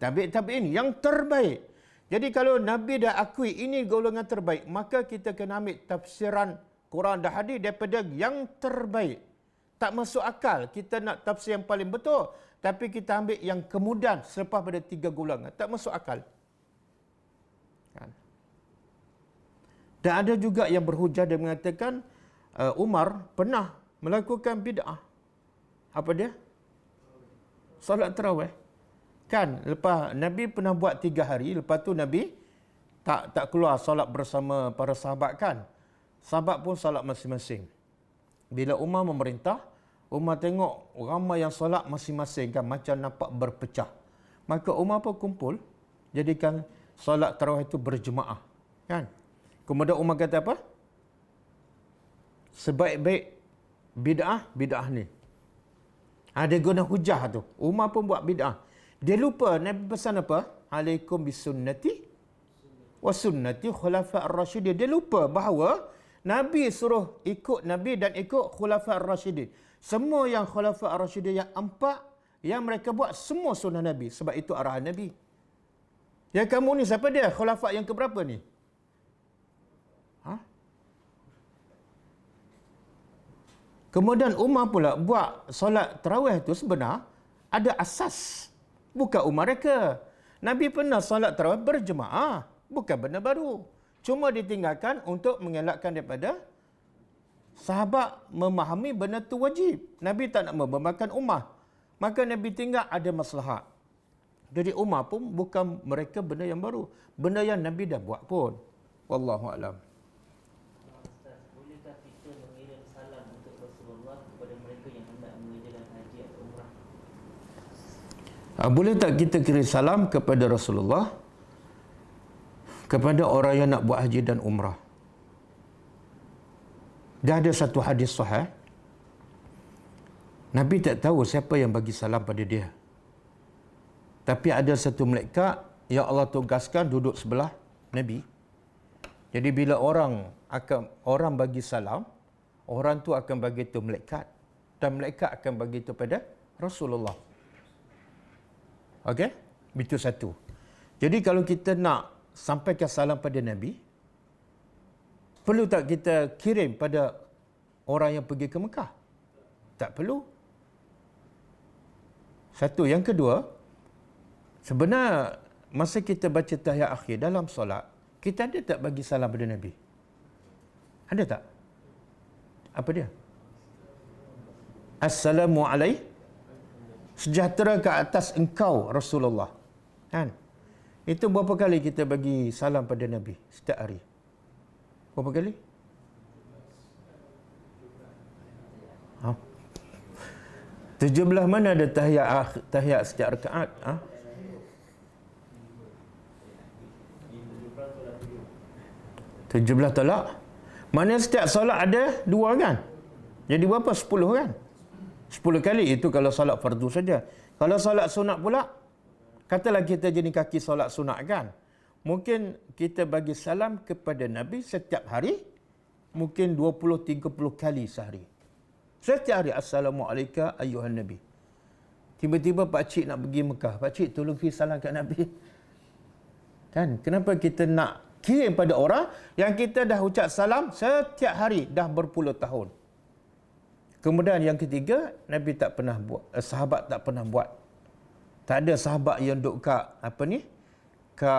tabi'in yang terbaik. Jadi kalau Nabi dah akui ini golongan terbaik, maka kita kena ambil tafsiran Quran dan hadis daripada yang terbaik. Tak masuk akal kita nak tafsir yang paling betul, tapi kita ambil yang kemudian selepas pada 3 golongan. Tak masuk akal. Kan? Dan ada juga yang berhujah dan mengatakan Umar pernah melakukan bid'ah. Apa dia? Solat tarawih. Kan, lepas Nabi pernah buat 3 hari, lepas tu Nabi tak keluar solat bersama para sahabat kan. Sahabat pun solat masing-masing. Bila Umar memerintah, Umar tengok ramai yang solat masing-masing kan, macam nampak berpecah. Maka Umar pun kumpul, jadikan solat tarawih itu berjemaah. Kan? Kemudian Umar kata apa? Sebaik-baik bid'ah ni. Dia guna hujah tu. Umar pun buat bid'ah. Dia lupa Nabi pesan apa? Alaikum bisunnati wa sunnati khulafa' ar-rasyidin. Dia lupa bahawa Nabi suruh ikut Nabi dan ikut khulafa' ar-rasyidin. Semua yang khulafa' ar-rasyidin yang 4 yang mereka buat semua sunnah Nabi. Sebab itu arahan Nabi. Yang kamu ni siapa dia? Khulafa' yang keberapa ni? Kemudian Umar pula buat solat tarawih itu sebenar ada asas. Bukan Umar reka. Nabi pernah solat tarawih berjemaah. Bukan benda baru. Cuma ditinggalkan untuk mengelakkan daripada sahabat memahami benda itu wajib. Nabi tak nak membebankan Umar. Maka Nabi tinggal ada maslahat. Jadi Umar pun bukan mereka benda yang baru. Benda yang Nabi dah buat pun. Wallahu a'lam. Ustaz, bolehkah kita mengirim salam untuk Rasulullah kepada mereka yang hendak mengerjakan haji atau umrah? Boleh tak kita kirim salam kepada Rasulullah kepada orang yang nak buat haji dan umrah? Dah ada satu hadis sahih. Nabi tak tahu siapa yang bagi salam pada dia. Tapi ada satu malaikat yang Allah tugaskan duduk sebelah Nabi. Jadi bila orang bagi salam, orang tu akan bagi itu malaikat dan malaikat akan bagi itu pada Rasulullah. Okey? Itu satu. Jadi kalau kita nak sampaikan salam pada Nabi, perlu tak kita kirim pada orang yang pergi ke Mekah? Tak perlu. Satu. Yang kedua, sebenarnya masa kita baca tahiyat akhir dalam solat, kita ada tak bagi salam pada Nabi? Ada tak? Apa dia? Assalamualaikum. Sejahtera ke atas engkau Rasulullah. Kan? Itu berapa kali kita bagi salam pada Nabi setiap hari? Berapa kali? 17 mana ada tahiyat setiap rakaat? 17 tolak. Mana setiap solat ada 2 kan? Jadi berapa? 10 kan? 10 kali itu kalau solat fardu saja. Kalau solat sunat pula, katalah kita jenis kaki solat sunat kan? Mungkin kita bagi salam kepada Nabi setiap hari, mungkin 20-30 kali sehari. Setiap hari, Assalamualaikum ayyuhan Nabi. Tiba-tiba pakcik nak pergi Mekah. Pakcik tolong kirim salam kat Nabi. Kan? Kenapa kita nak kirim pada orang yang kita dah ucap salam setiap hari dah berpuluh tahun. Kemudian yang ketiga, Nabi tak pernah buat, sahabat tak pernah buat. Tak ada sahabat yang duduk ke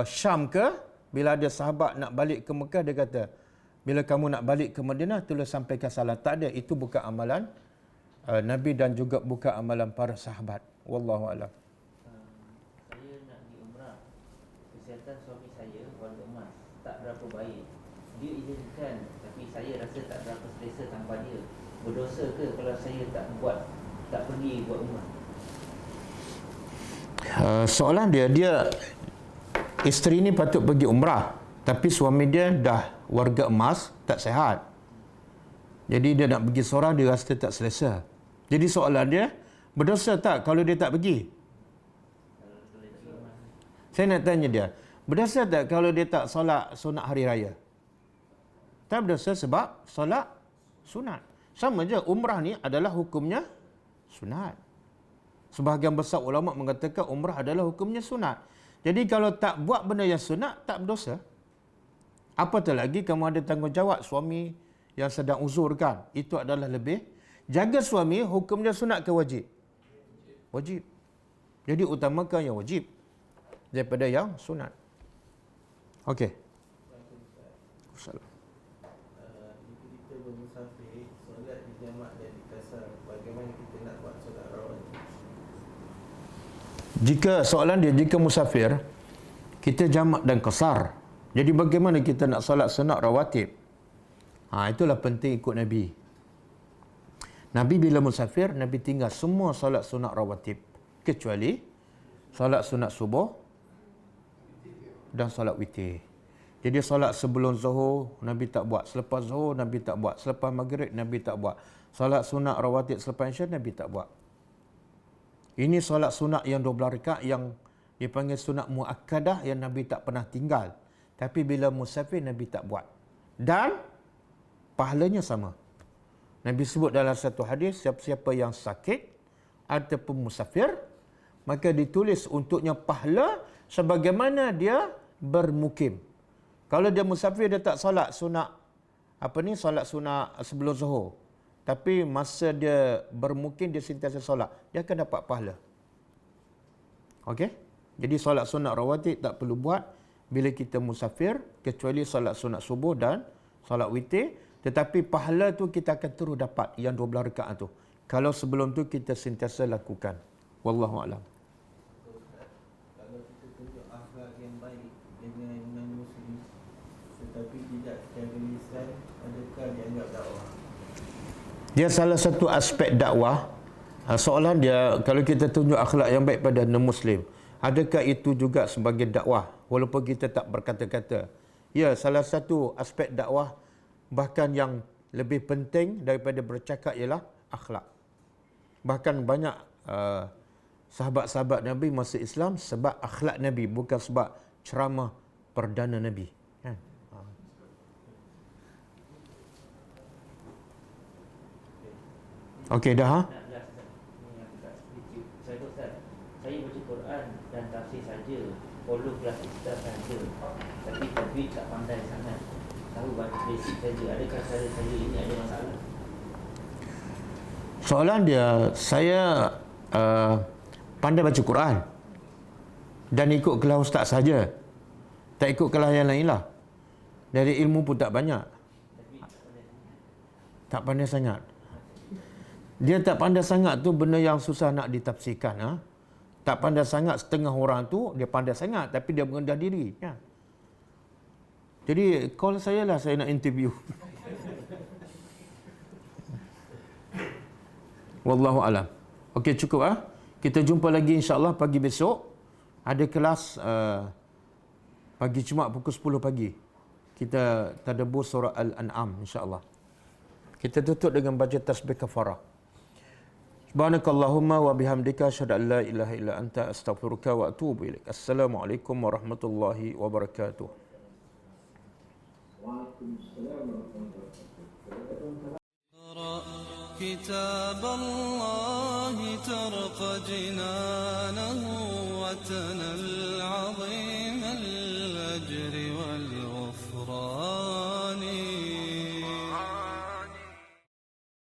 Syam ke, bila ada sahabat nak balik ke Mekah, dia kata, bila kamu nak balik ke Madinah, tolong sampaikan salam. Tak ada, itu bukan amalan Nabi dan juga bukan amalan para sahabat. Wallahu a'lam. Saya nak pergi umrah. Kesihatan suami saya warga emas tak berapa baik. Dia izinkan, tapi saya rasa tak berapa selesa tanpa dia. Berdosa ke kalau saya tak pergi buat umrah? Soalan dia isteri ni patut pergi umrah, tapi suami dia dah warga emas, tak sihat. Jadi dia nak pergi seorang, dia rasa tak selesa. Jadi soalan dia, berdosa tak kalau dia tak pergi? Saya nak tanya dia, berdosa tak kalau dia tak solat sunat hari raya? Tak berdosa sebab solat sunat. Sama je, umrah ni adalah hukumnya sunat. Sebahagian besar ulama mengatakan umrah adalah hukumnya sunat. Jadi kalau tak buat benda yang sunat, tak berdosa. Apatah lagi kamu ada tanggungjawab suami yang sedang uzur kan. Itu adalah lebih. Jaga suami, hukumnya sunat ke wajib? Wajib. Jadi utamakan yang wajib daripada yang sunat. Okey. Assalamualaikum. Jika kita bermusafir, solat di jamak dan di kasar, bagaimana kita nak buat solat rawatib? Jika soalan dia, jika musafir, kita jamak dan qasar. Jadi bagaimana kita nak solat sunat rawatib? Itulah penting ikut Nabi. Nabi bila musafir, Nabi tinggal semua solat sunat rawatib. Kecuali solat sunat subuh dan solat witir. Jadi solat sebelum zuhur, Nabi tak buat. Selepas zuhur, Nabi tak buat. Selepas maghrib, Nabi tak buat. Solat sunat rawatib selepas isya, Nabi tak buat. Ini solat sunat yang 12 rakaat yang dipanggil sunat muakkadah yang Nabi tak pernah tinggal. Tapi bila musafir, Nabi tak buat. Dan pahalanya sama. Nabi sebut dalam satu hadis, siapa-siapa yang sakit ataupun musafir, maka ditulis untuknya pahala sebagaimana dia bermukim. Kalau dia musafir, dia tak solat sunat, solat sunat sebelum zuhur. Tapi masa dia bermukim, dia sentiasa solat, dia akan dapat pahala. Okey? Jadi solat sunat rawatib tak perlu buat bila kita musafir, kecuali solat sunat subuh dan solat witir. Tetapi pahala tu kita akan terus dapat yang 12 rakaat tu. Kalau sebelum tu kita sentiasa lakukan. Wallahu a'lam. Kalau kita tunjuk akhlak yang baik dengan non-Muslim tetapi tidak secara lisan, adakah dianggap dakwah? Dia salah satu aspek dakwah. Soalan dia, kalau kita tunjuk akhlak yang baik pada non-Muslim, adakah itu juga sebagai dakwah walaupun kita tak berkata-kata? Ya, salah satu aspek dakwah, bahkan yang lebih penting daripada bercakap ialah akhlak. Bahkan banyak sahabat-sahabat Nabi masa Islam sebab akhlak Nabi, bukan sebab ceramah perdana Nabi. Kan? Okey dah. Saya baca Quran dan tafsir saja, follow kelas ustaz saja, tapi tajwid tak pandai sangat. Tahu baca basic saja. Adakah cara saya ini ada masalah? Soalan dia, saya pandai baca Quran dan ikut kelas ustaz saja. Tak ikut kelas yang lain lah. Dari ilmu pun tak banyak. Tak pandai sangat. Dia tak pandai sangat tu benda yang susah nak ditafsirkan. Tak pandai sangat, setengah orang tu dia pandai sangat tapi dia merendah diri. Ya. Jadi call saya lah, saya nak interview. Wallahu alam. Okey, cukup Kita jumpa lagi insya-Allah pagi besok. Ada kelas pagi Jumaat pukul 10 pagi. Kita tadabbur surah Al-An'am insya-Allah. Kita tutup dengan baca tasbih kafarah. Subhanakallahumma wa bihamdika asyhadu an la ilaha illa anta astaghfiruka wa atubu ilaik. Assalamualaikum warahmatullahi wabarakatuh. Waalaikumsalam warahmatullahi wabarakatuh. كتاب الله ترقى جنانه وتنال عظيم الأجر والغفران